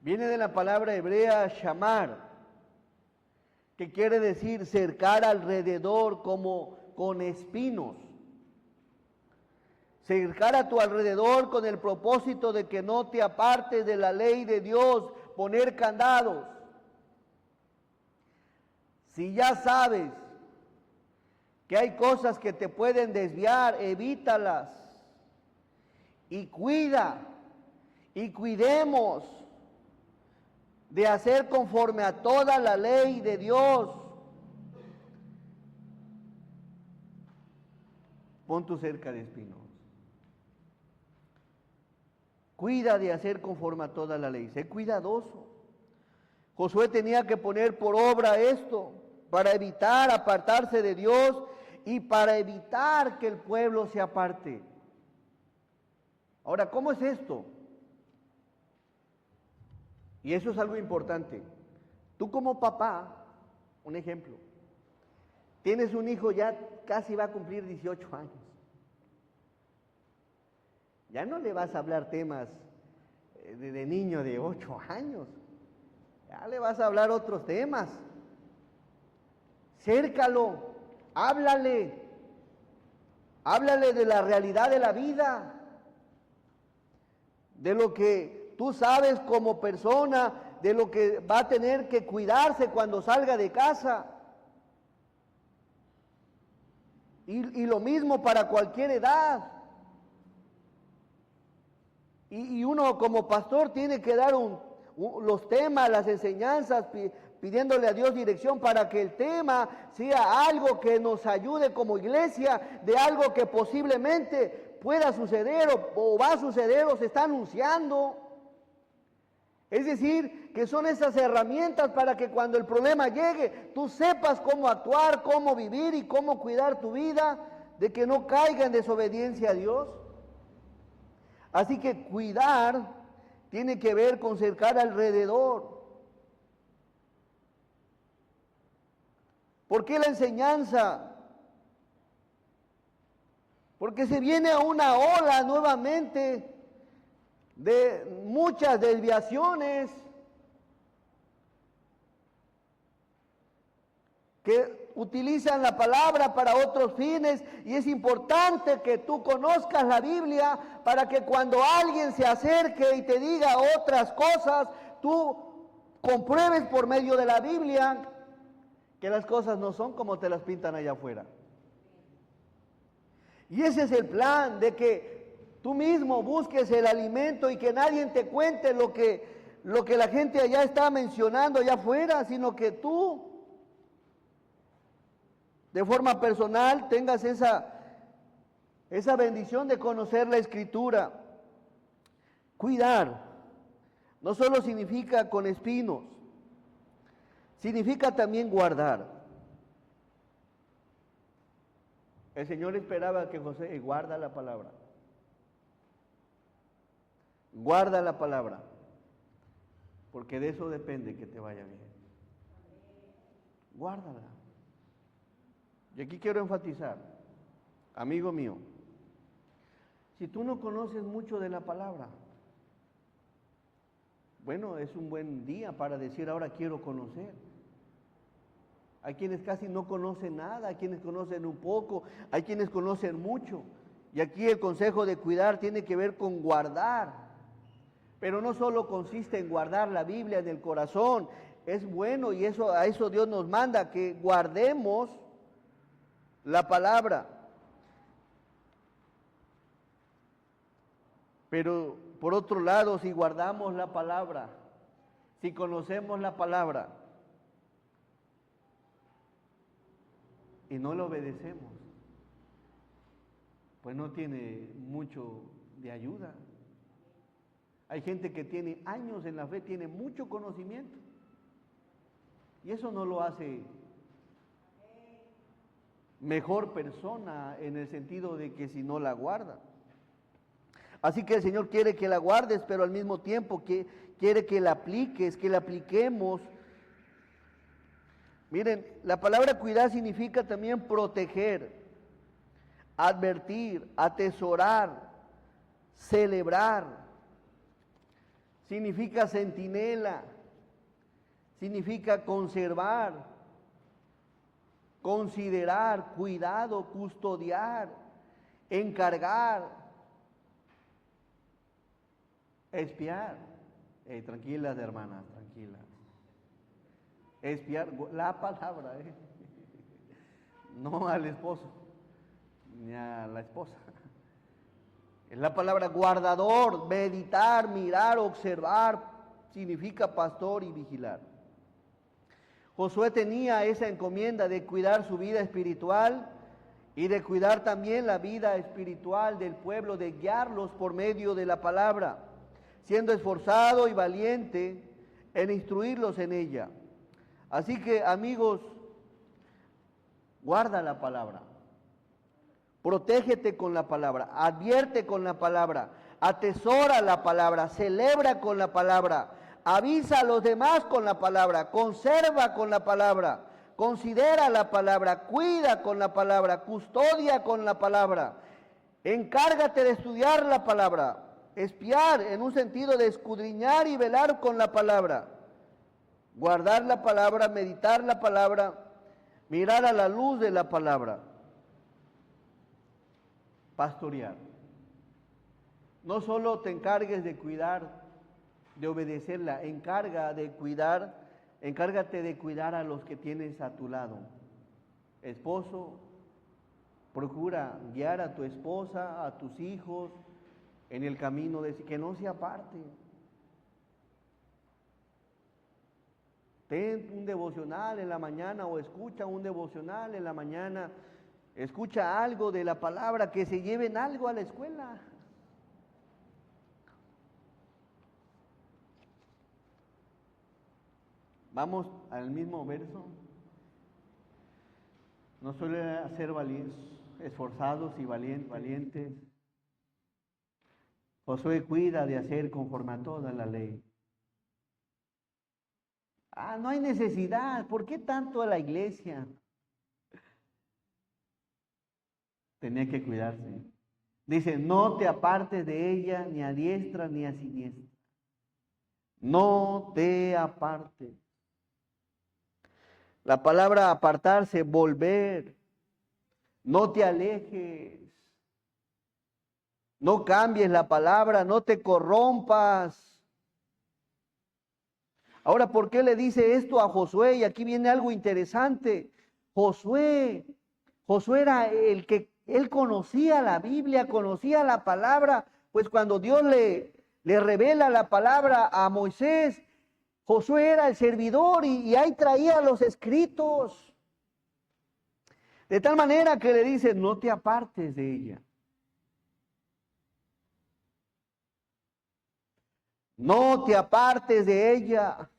viene de la palabra hebrea shamar, que quiere decir cercar alrededor como con espinos. Cercar a tu alrededor con el propósito de que no te apartes de la ley de Dios, poner candados. Si ya sabes que hay cosas que te pueden desviar, evítalas. Y cuidemos de hacer conforme a toda la ley de Dios. Pon tu cerca de espinos. Cuida de hacer conforme a toda la ley. Sé cuidadoso. Josué tenía que poner por obra esto para evitar apartarse de Dios y para evitar que el pueblo se aparte. Ahora, ¿cómo es esto? Y eso es algo importante. Tú como papá, un ejemplo, tienes un hijo ya casi va a cumplir 18 años. Ya no le vas a hablar temas de niño de 8 años. Ya le vas a hablar otros temas. Cércalo, háblale de la realidad de la vida, de lo que tú sabes como persona, de lo que va a tener que cuidarse cuando salga de casa. Y lo mismo para cualquier edad. Y uno como pastor tiene que dar los temas, las enseñanzas, pidiéndole a Dios dirección para que el tema sea algo que nos ayude como iglesia, de algo que posiblemente pueda suceder o va a suceder o se está anunciando. Es decir, que son esas herramientas para que cuando el problema llegue, tú sepas cómo actuar, cómo vivir y cómo cuidar tu vida, de que no caiga en desobediencia a Dios. Así que cuidar tiene que ver con cercar alrededor. ¿Por qué la enseñanza? Porque se viene a una ola nuevamente de muchas desviaciones que utilizan la palabra para otros fines, y es importante que tú conozcas la Biblia para que cuando alguien se acerque y te diga otras cosas, tú compruebes por medio de la Biblia que las cosas no son como te las pintan allá afuera. Y ese es el plan, de que tú mismo busques el alimento y que nadie te cuente lo que la gente allá está mencionando allá afuera, sino que tú de forma personal tengas esa bendición de conocer la Escritura. Cuidar no solo significa con espinos, significa también guardar. El Señor esperaba que José guarda la palabra. Guarda la palabra, porque de eso depende que te vaya bien. Guárdala. Y aquí quiero enfatizar, amigo mío, si tú no conoces mucho de la palabra, bueno, es un buen día para decir ahora quiero conocer. Hay quienes casi no conocen nada, hay quienes conocen un poco, hay quienes conocen mucho. Y aquí el consejo de cuidar tiene que ver con guardar. Pero no solo consiste en guardar la Biblia en el corazón, es bueno y a eso Dios nos manda, que guardemos la palabra. Pero por otro lado, si guardamos la palabra, si conocemos la palabra y no la obedecemos, pues no tiene mucho de ayuda. Hay gente que tiene años en la fe, tiene mucho conocimiento, y eso no lo hace mejor persona en el sentido de que si no la guarda. Así que el Señor quiere que la guardes, pero al mismo tiempo quiere que la apliques, que la apliquemos. Miren, la palabra cuidar significa también proteger, advertir, atesorar, celebrar. Significa centinela, significa conservar, considerar, cuidado, custodiar, encargar, espiar. Tranquilas, hermanas, tranquilas. Espiar, la palabra, no al esposo, ni a la esposa. Es la palabra guardador, meditar, mirar, observar, significa pastor y vigilar. Josué tenía esa encomienda de cuidar su vida espiritual y de cuidar también la vida espiritual del pueblo, de guiarlos por medio de la palabra, siendo esforzado y valiente en instruirlos en ella. Así que, amigos, guarda la palabra, protégete con la palabra, advierte con la palabra, atesora la palabra, celebra con la palabra, avisa a los demás con la palabra, conserva con la palabra, considera la palabra, cuida con la palabra, custodia con la palabra, encárgate de estudiar la palabra, espiar en un sentido de escudriñar y velar con la palabra, guardar la palabra, meditar la palabra, mirar a la luz de la palabra, pastorear. No solo te encargues de cuidar, de obedecerla, encárgate de cuidar a los que tienes a tu lado. Esposo, procura guiar a tu esposa, a tus hijos, en el camino de que no se aparte. Ten un devocional en la mañana o escucha un devocional en la mañana, escucha algo de la palabra, que se lleven algo a la escuela. Vamos al mismo verso. No suele ser esforzados y valientes. Josué cuida de hacer conforme a toda la ley. No hay necesidad. ¿Por qué tanto a la iglesia? Tenía que cuidarse. Dice, no te apartes de ella ni a diestra ni a siniestra. No te apartes. La palabra apartarse, volver. No te alejes. No cambies la palabra, no te corrompas. Ahora, ¿por qué le dice esto a Josué? Y aquí viene algo interesante. Josué era el que, él conocía la Biblia, conocía la palabra, pues cuando Dios le revela la palabra a Moisés, Josué era el servidor y ahí traía los escritos. De tal manera que le dice, no te apartes de ella. No te apartes de ella.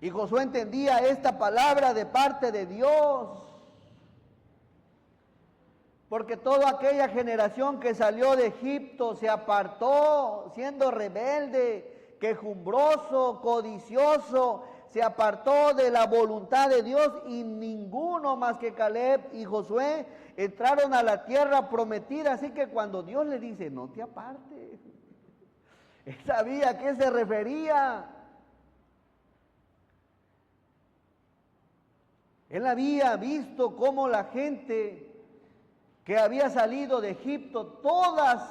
Y Josué entendía esta palabra de parte de Dios. Porque toda aquella generación que salió de Egipto se apartó siendo rebelde, quejumbroso, codicioso, se apartó de la voluntad de Dios y ninguno más que Caleb y Josué entraron a la tierra prometida. Así que cuando Dios le dice, no te apartes, él sabía a qué se refería. Él había visto cómo la gente que había salido de Egipto, todas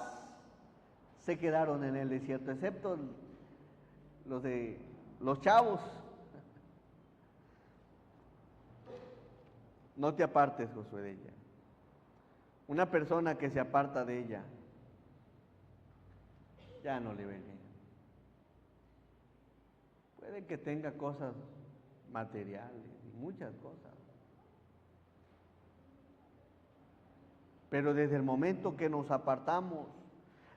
se quedaron en el desierto, excepto los chavos. No te apartes, Josué, de ella. Una persona que se aparta de ella ya no le venía. Puede que tenga cosas materiales y muchas cosas. Pero desde el momento que nos apartamos,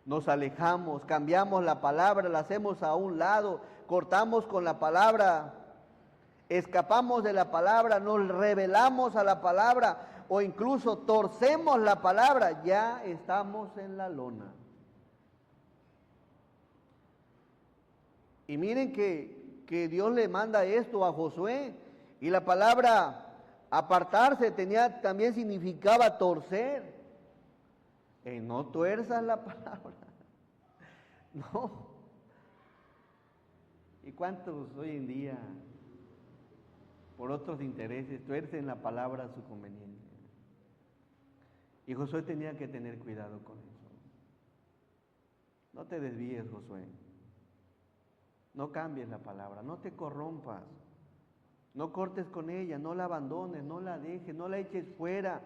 nos alejamos, cambiamos la palabra, la hacemos a un lado, cortamos con la palabra, escapamos de la palabra, nos rebelamos a la palabra o incluso torcemos la palabra, ya estamos en la lona. Y miren que Dios le manda esto a Josué, y la palabra apartarse también significaba torcer. No tuerzas la palabra. No. ¿Y cuántos hoy en día, por otros intereses, tuercen la palabra a su conveniencia? Y Josué tenía que tener cuidado con eso. No te desvíes, Josué. No cambies la palabra, no te corrompas. No cortes con ella, no la abandones, no la dejes, no la eches fuera.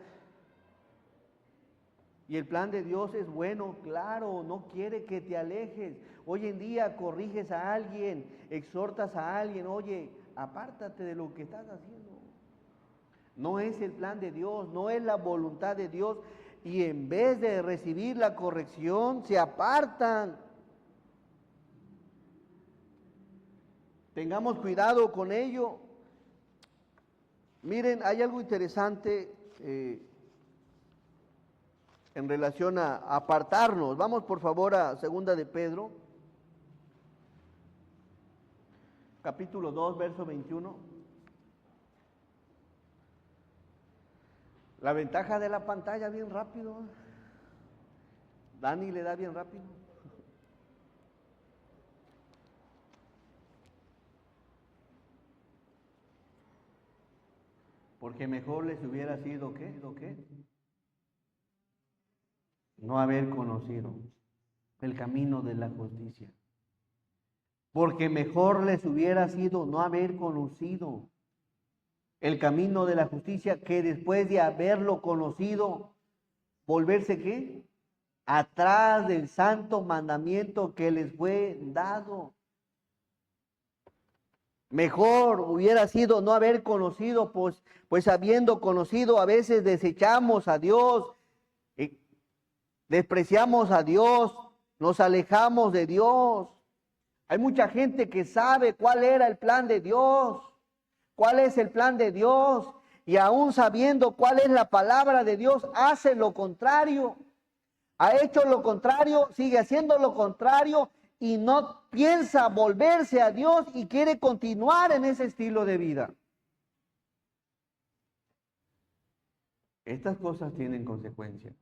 Y el plan de Dios es bueno, claro, no quiere que te alejes. Hoy en día corriges a alguien, exhortas a alguien, oye, apártate de lo que estás haciendo. No es el plan de Dios, no es la voluntad de Dios. Y en vez de recibir la corrección, se apartan. Tengamos cuidado con ello. Miren, hay algo interesante en relación a apartarnos. Vamos por favor a Segunda de Pedro, capítulo 2, verso 21. La ventaja de la pantalla, bien rápido. Dani le da bien rápido. Porque mejor les hubiera sido, ¿qué? ¿Lo qué? No haber conocido el camino de la justicia. Porque mejor les hubiera sido no haber conocido el camino de la justicia que después de haberlo conocido, volverse ¿qué? Atrás del santo mandamiento que les fue dado. Mejor hubiera sido no haber conocido, pues habiendo conocido a veces desechamos a Dios, despreciamos a Dios, nos alejamos de Dios. Hay mucha gente que sabe cuál era el plan de Dios, cuál es el plan de Dios, y aún sabiendo cuál es la palabra de Dios, hace lo contrario. Ha hecho lo contrario, sigue haciendo lo contrario y no piensa volverse a Dios y quiere continuar en ese estilo de vida. Estas cosas tienen consecuencias.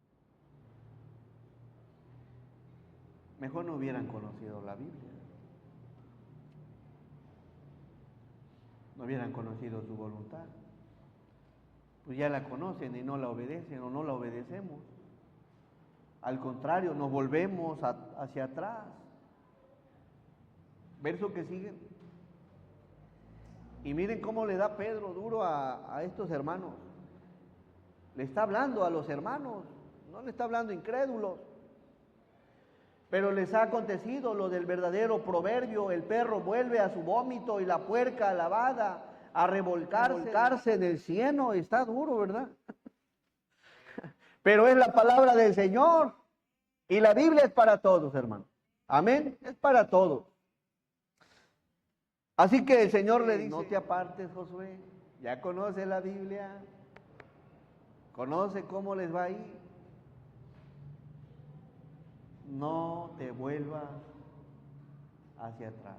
Mejor no hubieran conocido la Biblia. No hubieran conocido su voluntad. Pues ya la conocen y no la obedecen o no la obedecemos. Al contrario, nos volvemos hacia atrás. Verso que sigue. Y miren cómo le da Pedro duro a estos hermanos. Le está hablando a los hermanos, no le está hablando a incrédulos. Pero les ha acontecido lo del verdadero proverbio: el perro vuelve a su vómito y la puerca lavada a revolcarse en el cieno. Está duro, ¿verdad? Pero es la palabra del Señor. Y la Biblia es para todos, hermano. Amén. Es para todos. Así que el Señor le dice: no te apartes, Josué. Ya conoce la Biblia. Conoce cómo les va a ir. No te vuelvas hacia atrás.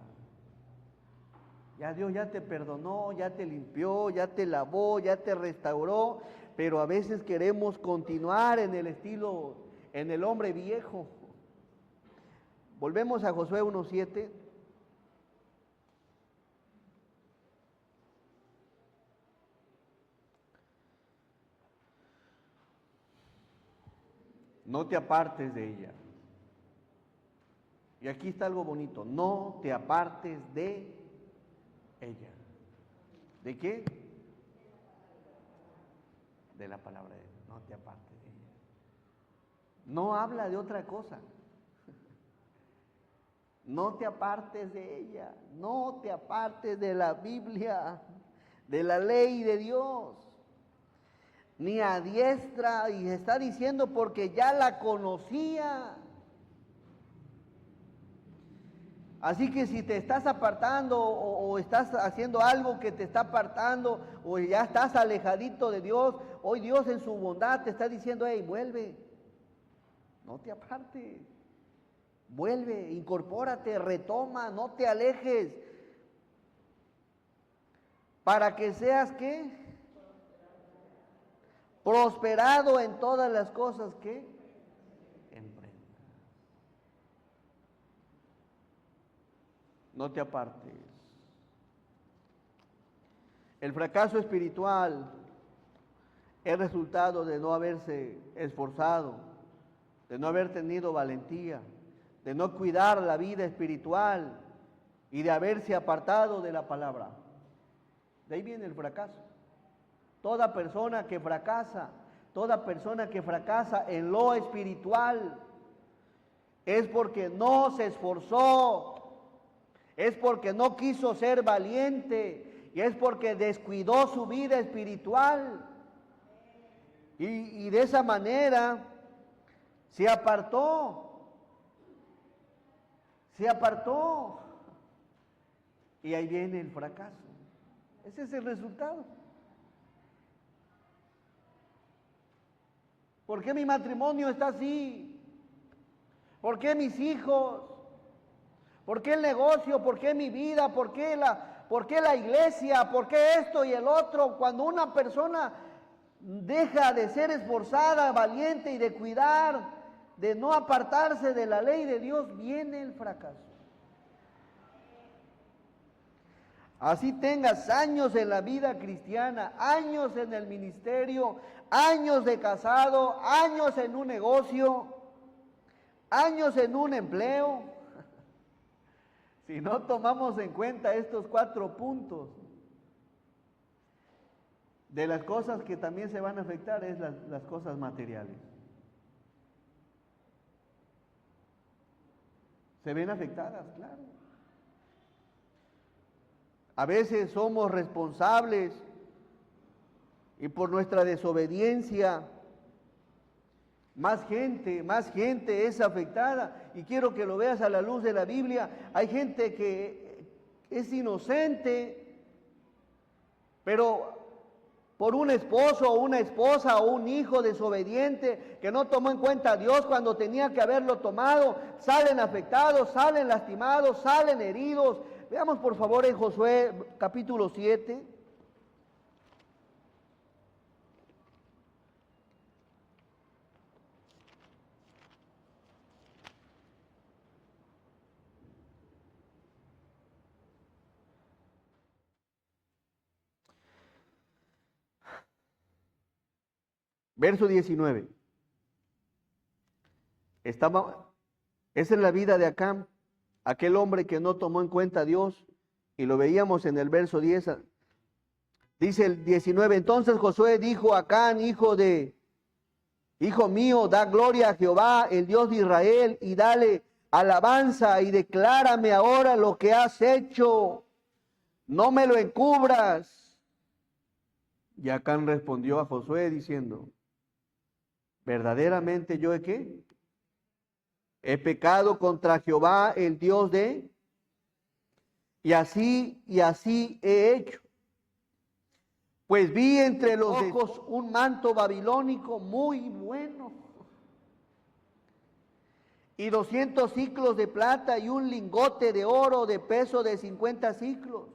Ya Dios ya te perdonó, ya te limpió, ya te lavó, ya te restauró, pero a veces queremos continuar en el estilo, en el hombre viejo. Volvemos a Josué 1:7. No te apartes de ella. Y aquí está algo bonito: no te apartes de ella. ¿De qué? De la palabra de Dios. No te apartes de ella. No habla de otra cosa. No te apartes de ella, no te apartes de la Biblia, de la ley de Dios, ni a diestra, y está diciendo porque ya la conocía. Así que si te estás apartando o estás haciendo algo que te está apartando o ya estás alejadito de Dios, hoy Dios en su bondad te está diciendo, hey, vuelve, no te apartes, vuelve, incorpórate, retoma, no te alejes, para que seas, ¿qué? Prosperado en todas las cosas que emprendas. No te apartes. El fracaso espiritual es resultado de no haberse esforzado, de no haber tenido valentía, de no cuidar la vida espiritual y de haberse apartado de la palabra. De ahí viene el fracaso. Toda persona que fracasa en lo espiritual es porque no se esforzó, es porque no quiso ser valiente y es porque descuidó su vida espiritual. Y de esa manera se apartó. Y ahí viene el fracaso. Ese es el resultado. ¿Por qué mi matrimonio está así? ¿Por qué mis hijos? ¿Por qué el negocio? ¿Por qué mi vida? ¿Por qué la iglesia? ¿Por qué esto y el otro? Cuando una persona deja de ser esforzada, valiente y de cuidar, de no apartarse de la ley de Dios, viene el fracaso. Así tengas años en la vida cristiana, años en el ministerio, años de casado, años en un negocio, años en un empleo. Si no tomamos en cuenta estos 4 puntos, de las cosas que también se van a afectar es las cosas materiales. Se ven afectadas, claro. A veces somos responsables y por nuestra desobediencia más gente es afectada. Y quiero que lo veas a la luz de la Biblia. Hay gente que es inocente, pero por un esposo o una esposa o un hijo desobediente que no tomó en cuenta a Dios cuando tenía que haberlo tomado, salen afectados, salen lastimados, salen heridos. Veamos por favor en Josué capítulo 7. Verso 19. Esa es la vida de Acán, aquel hombre que no tomó en cuenta a Dios, y lo veíamos en el verso 10. Dice el 19, entonces Josué dijo a Acán, hijo mío, da gloria a Jehová, el Dios de Israel, y dale alabanza, y declárame ahora lo que has hecho, no me lo encubras. Y Acán respondió a Josué diciendo, verdaderamente yo he pecado contra Jehová, el Dios y así he hecho. Pues vi entre los ojos un manto babilónico muy bueno, y 200 siclos de plata y un lingote de oro de peso de 50 siclos,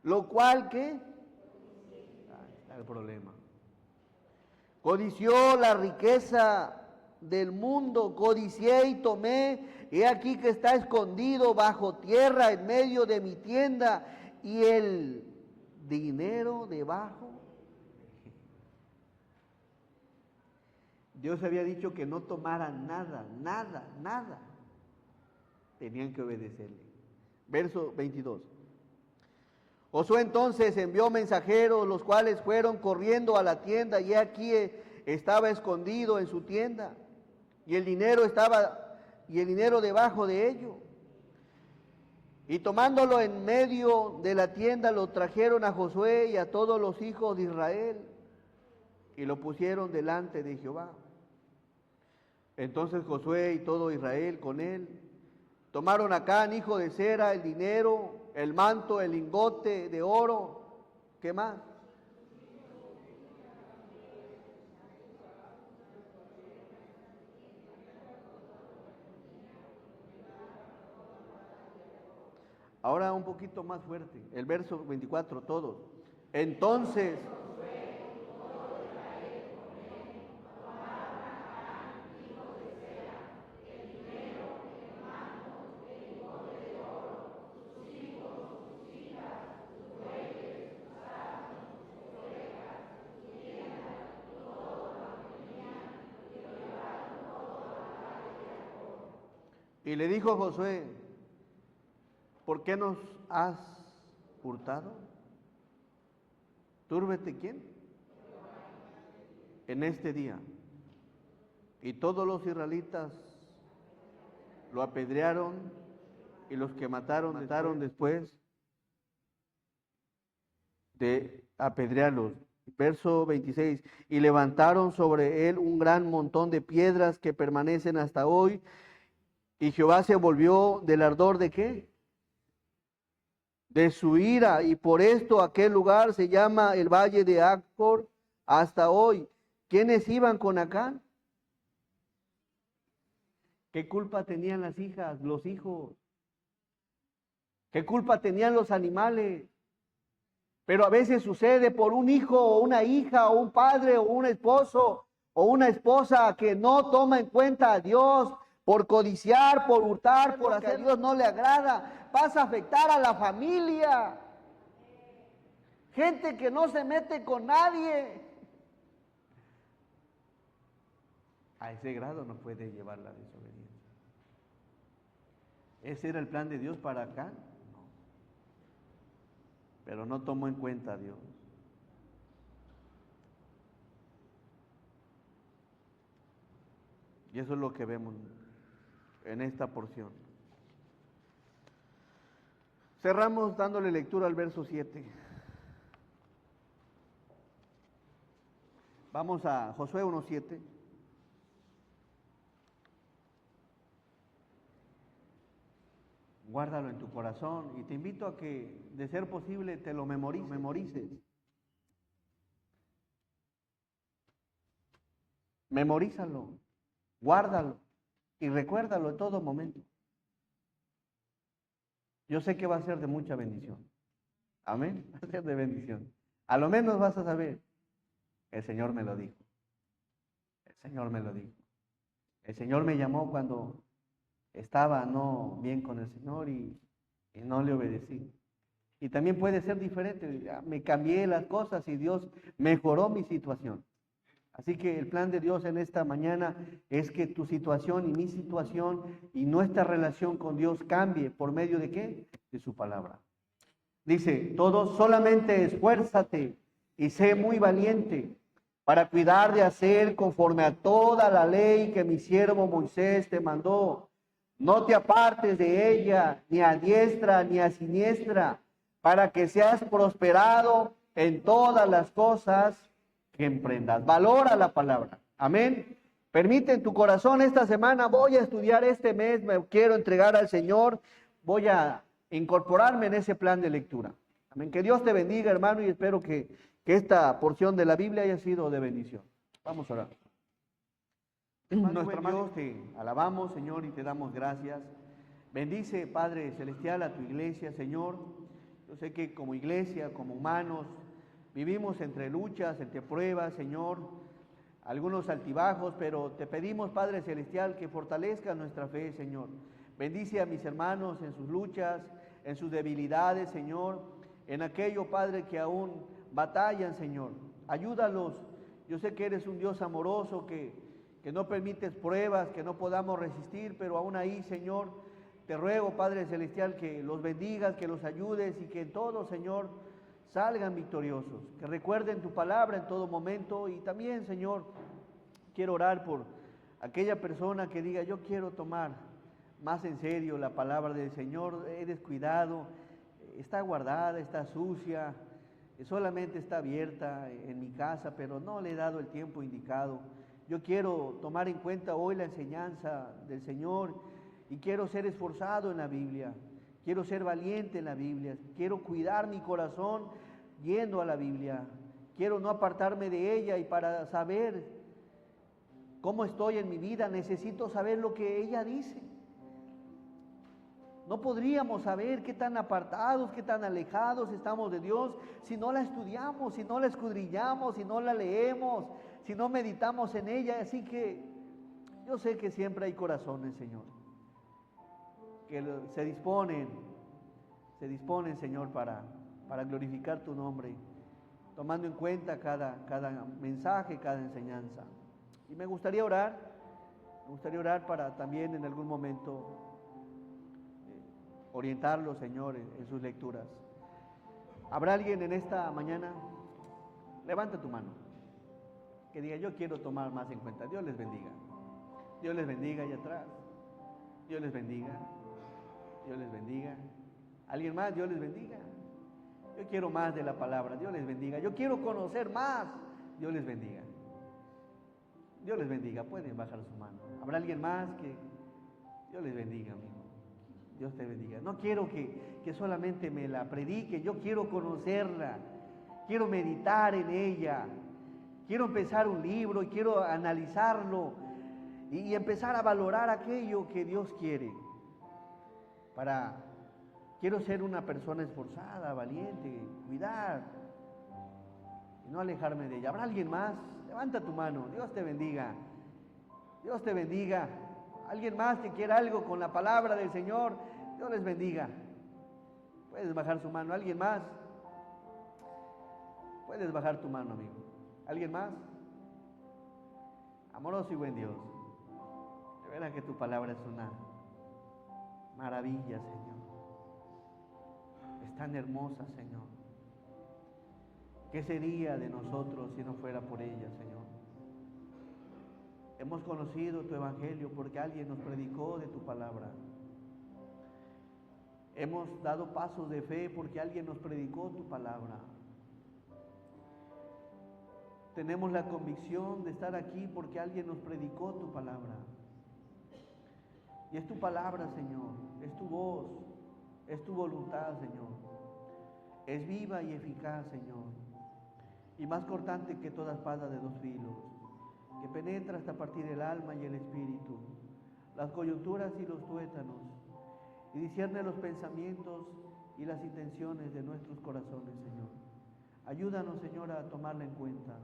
lo cual, ¿qué? Ahí está el problema. Codició la riqueza del mundo, codicié y tomé, he aquí que está escondido bajo tierra en medio de mi tienda, y el dinero debajo. Dios había dicho que no tomaran nada. Tenían que obedecerle. Verso 22. Josué entonces envió mensajeros, los cuales fueron corriendo a la tienda, y aquí estaba escondido en su tienda, y el dinero debajo de ello. Y tomándolo en medio de la tienda, lo trajeron a Josué y a todos los hijos de Israel, y lo pusieron delante de Jehová. Entonces Josué y todo Israel con él tomaron a Acán, hijo de Zera, el dinero, el manto, el lingote de oro. ¿Qué más? Ahora un poquito más fuerte, el verso 24, todos. Entonces, y le dijo Josué, ¿por qué nos has hurtado? ¿Túrbete quién? En este día. Y todos los israelitas lo apedrearon, y los que mataron después de apedrearlos. Verso 26, y levantaron sobre él un gran montón de piedras que permanecen hasta hoy, y Jehová se volvió del ardor de ¿qué? De su ira, y por esto aquel lugar se llama el Valle de Acor hasta hoy. ¿Quiénes iban con Acán? ¿Qué culpa tenían las hijas, los hijos? ¿Qué culpa tenían los animales? Pero a veces sucede por un hijo o una hija o un padre o un esposo o una esposa que no toma en cuenta a Dios, por codiciar, por hurtar, por hacer, a Dios no le agrada, pasa a afectar a la familia. Gente que no se mete con nadie. A ese grado no puede llevar la desobediencia. ¿Ese era el plan de Dios para acá? No. Pero no tomó en cuenta a Dios. Y eso es lo que vemos en esta porción. Cerramos dándole lectura al verso 7. Vamos a Josué 1:7. Guárdalo en tu corazón y te invito a que, de ser posible, te lo memorices. Memorízalo, guárdalo y recuérdalo en todo momento. Yo sé que va a ser de mucha bendición. Amén, va a ser de bendición. A lo menos vas a saber, el Señor me lo dijo. El Señor me lo dijo. El Señor me llamó cuando estaba no bien con el Señor y no le obedecí. Y también puede ser diferente. Me cambié las cosas y Dios mejoró mi situación. Así que el plan de Dios en esta mañana es que tu situación y mi situación y nuestra relación con Dios cambie. ¿Por medio de qué? De su palabra. Dice, todos solamente esfuérzate y sé muy valiente para cuidar de hacer conforme a toda la ley que mi siervo Moisés te mandó. No te apartes de ella, ni a diestra ni a siniestra, para que seas prosperado en todas las cosas que emprendas. Valora la palabra. Amén. Permite en tu corazón esta semana, voy a estudiar este mes, me quiero entregar al Señor, voy a incorporarme en ese plan de lectura. Amén. Que Dios te bendiga, hermano, y espero que esta porción de la Biblia haya sido de bendición. Vamos a orar. Nuestro Dios, te alabamos, Señor, y te damos gracias. Bendice, Padre Celestial, a tu iglesia, Señor. Yo sé que como iglesia, como humanos, vivimos entre luchas, entre pruebas, Señor, algunos altibajos, pero te pedimos, Padre Celestial, que fortalezca nuestra fe, Señor. Bendice a mis hermanos en sus luchas, en sus debilidades, Señor, en aquello, Padre, que aún batallan, Señor. Ayúdalos. Yo sé que eres un Dios amoroso, que no permites pruebas, que no podamos resistir, pero aún ahí, Señor, te ruego, Padre Celestial, que los bendigas, que los ayudes y que en todo, Señor, salgan victoriosos, que recuerden tu palabra en todo momento. Y también, Señor, quiero orar por aquella persona que diga, yo quiero tomar más en serio la palabra del Señor. He descuidado, está guardada, está sucia, solamente está abierta en mi casa, pero no le he dado el tiempo indicado. Yo quiero tomar en cuenta hoy la enseñanza del Señor y quiero ser esforzado en la Biblia, quiero ser valiente en la Biblia, quiero cuidar mi corazón yendo a la Biblia, quiero no apartarme de ella, y para saber cómo estoy en mi vida necesito saber lo que ella dice. No podríamos saber qué tan apartados, qué tan alejados estamos de Dios si no la estudiamos, si no la escudriñamos, si no la leemos, si no meditamos en ella. Así que yo sé que siempre hay corazones, Señor, que se disponen, Señor, para glorificar tu nombre, tomando en cuenta cada mensaje, cada enseñanza. Y me gustaría orar para también en algún momento orientarlo, Señor, en sus lecturas. ¿Habrá alguien en esta mañana? Levanta tu mano, que diga: yo quiero tomar más en cuenta. Dios les bendiga. Dios les bendiga allá atrás. Dios les bendiga. Dios les bendiga. ¿Alguien más? Dios les bendiga. Yo quiero más de la palabra. Dios les bendiga. Yo quiero conocer más. Dios les bendiga. Dios les bendiga. Pueden bajar su mano. ¿Habrá alguien más? Que Dios les bendiga, amigo. Dios te bendiga. No quiero que solamente me la predique, yo quiero conocerla, quiero meditar en ella, quiero empezar un libro y quiero analizarlo y empezar a valorar aquello que Dios quiere. Quiero ser una persona esforzada, valiente, cuidar y no alejarme de ella. ¿Habrá alguien más? Levanta tu mano. Dios te bendiga. Dios te bendiga. ¿Alguien más que quiera algo con la palabra del Señor? Dios les bendiga. Puedes bajar su mano. ¿Alguien más? Puedes bajar tu mano, amigo. ¿Alguien más? Amoroso y buen Dios, de verdad que tu palabra es una maravilla, Señor. Es tan hermosa, Señor. ¿Qué sería de nosotros si no fuera por ella, Señor? Hemos conocido tu evangelio porque alguien nos predicó de tu palabra. Hemos dado pasos de fe porque alguien nos predicó tu palabra. Tenemos la convicción de estar aquí porque alguien nos predicó tu palabra. Y es tu palabra, Señor, es tu voz, es tu voluntad, Señor. Es viva y eficaz, Señor, y más cortante que toda espada de dos filos, que penetra hasta partir el alma y el espíritu, las coyunturas y los tuétanos, y discierne los pensamientos y las intenciones de nuestros corazones, Señor. Ayúdanos, Señor, a tomarla en cuenta.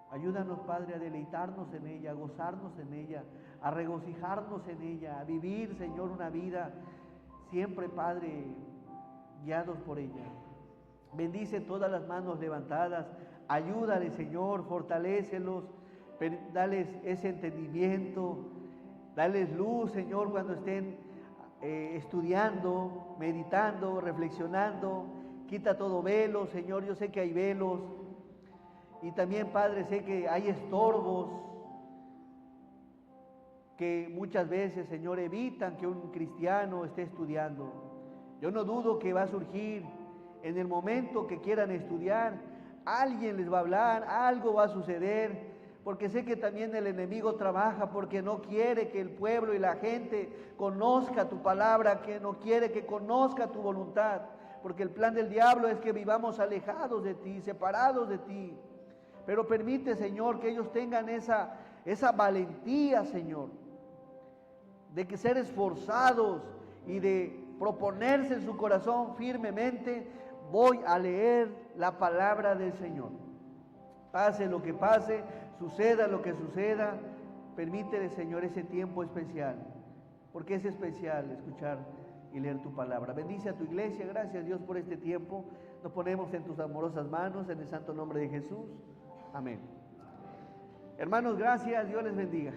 Ayúdanos, Padre, a deleitarnos en ella, a gozarnos en ella, a regocijarnos en ella, a vivir, Señor, una vida siempre, Padre, guiados por ella. Bendice todas las manos levantadas, ayúdales, Señor, fortalécelos, dales ese entendimiento, dales luz, Señor, cuando estén estudiando, meditando, reflexionando. Quita todo velo, Señor, yo sé que hay velos. Y también, Padre, sé que hay estorbos que muchas veces, Señor, evitan que un cristiano esté estudiando. Yo no dudo que va a surgir en el momento que quieran estudiar, alguien les va a hablar, algo va a suceder, porque sé que también el enemigo trabaja porque no quiere que el pueblo y la gente conozca tu palabra, que no quiere que conozca tu voluntad, porque el plan del diablo es que vivamos alejados de ti, separados de ti. Pero permite, Señor, que ellos tengan esa valentía, Señor, de que ser esforzados y de proponerse en su corazón firmemente: voy a leer la palabra del Señor. Pase lo que pase, suceda lo que suceda, permítele, Señor, ese tiempo especial, porque es especial escuchar y leer tu palabra. Bendice a tu iglesia. Gracias, Dios, por este tiempo. Nos ponemos en tus amorosas manos, en el santo nombre de Jesús. Amén. Hermanos, gracias. Dios les bendiga.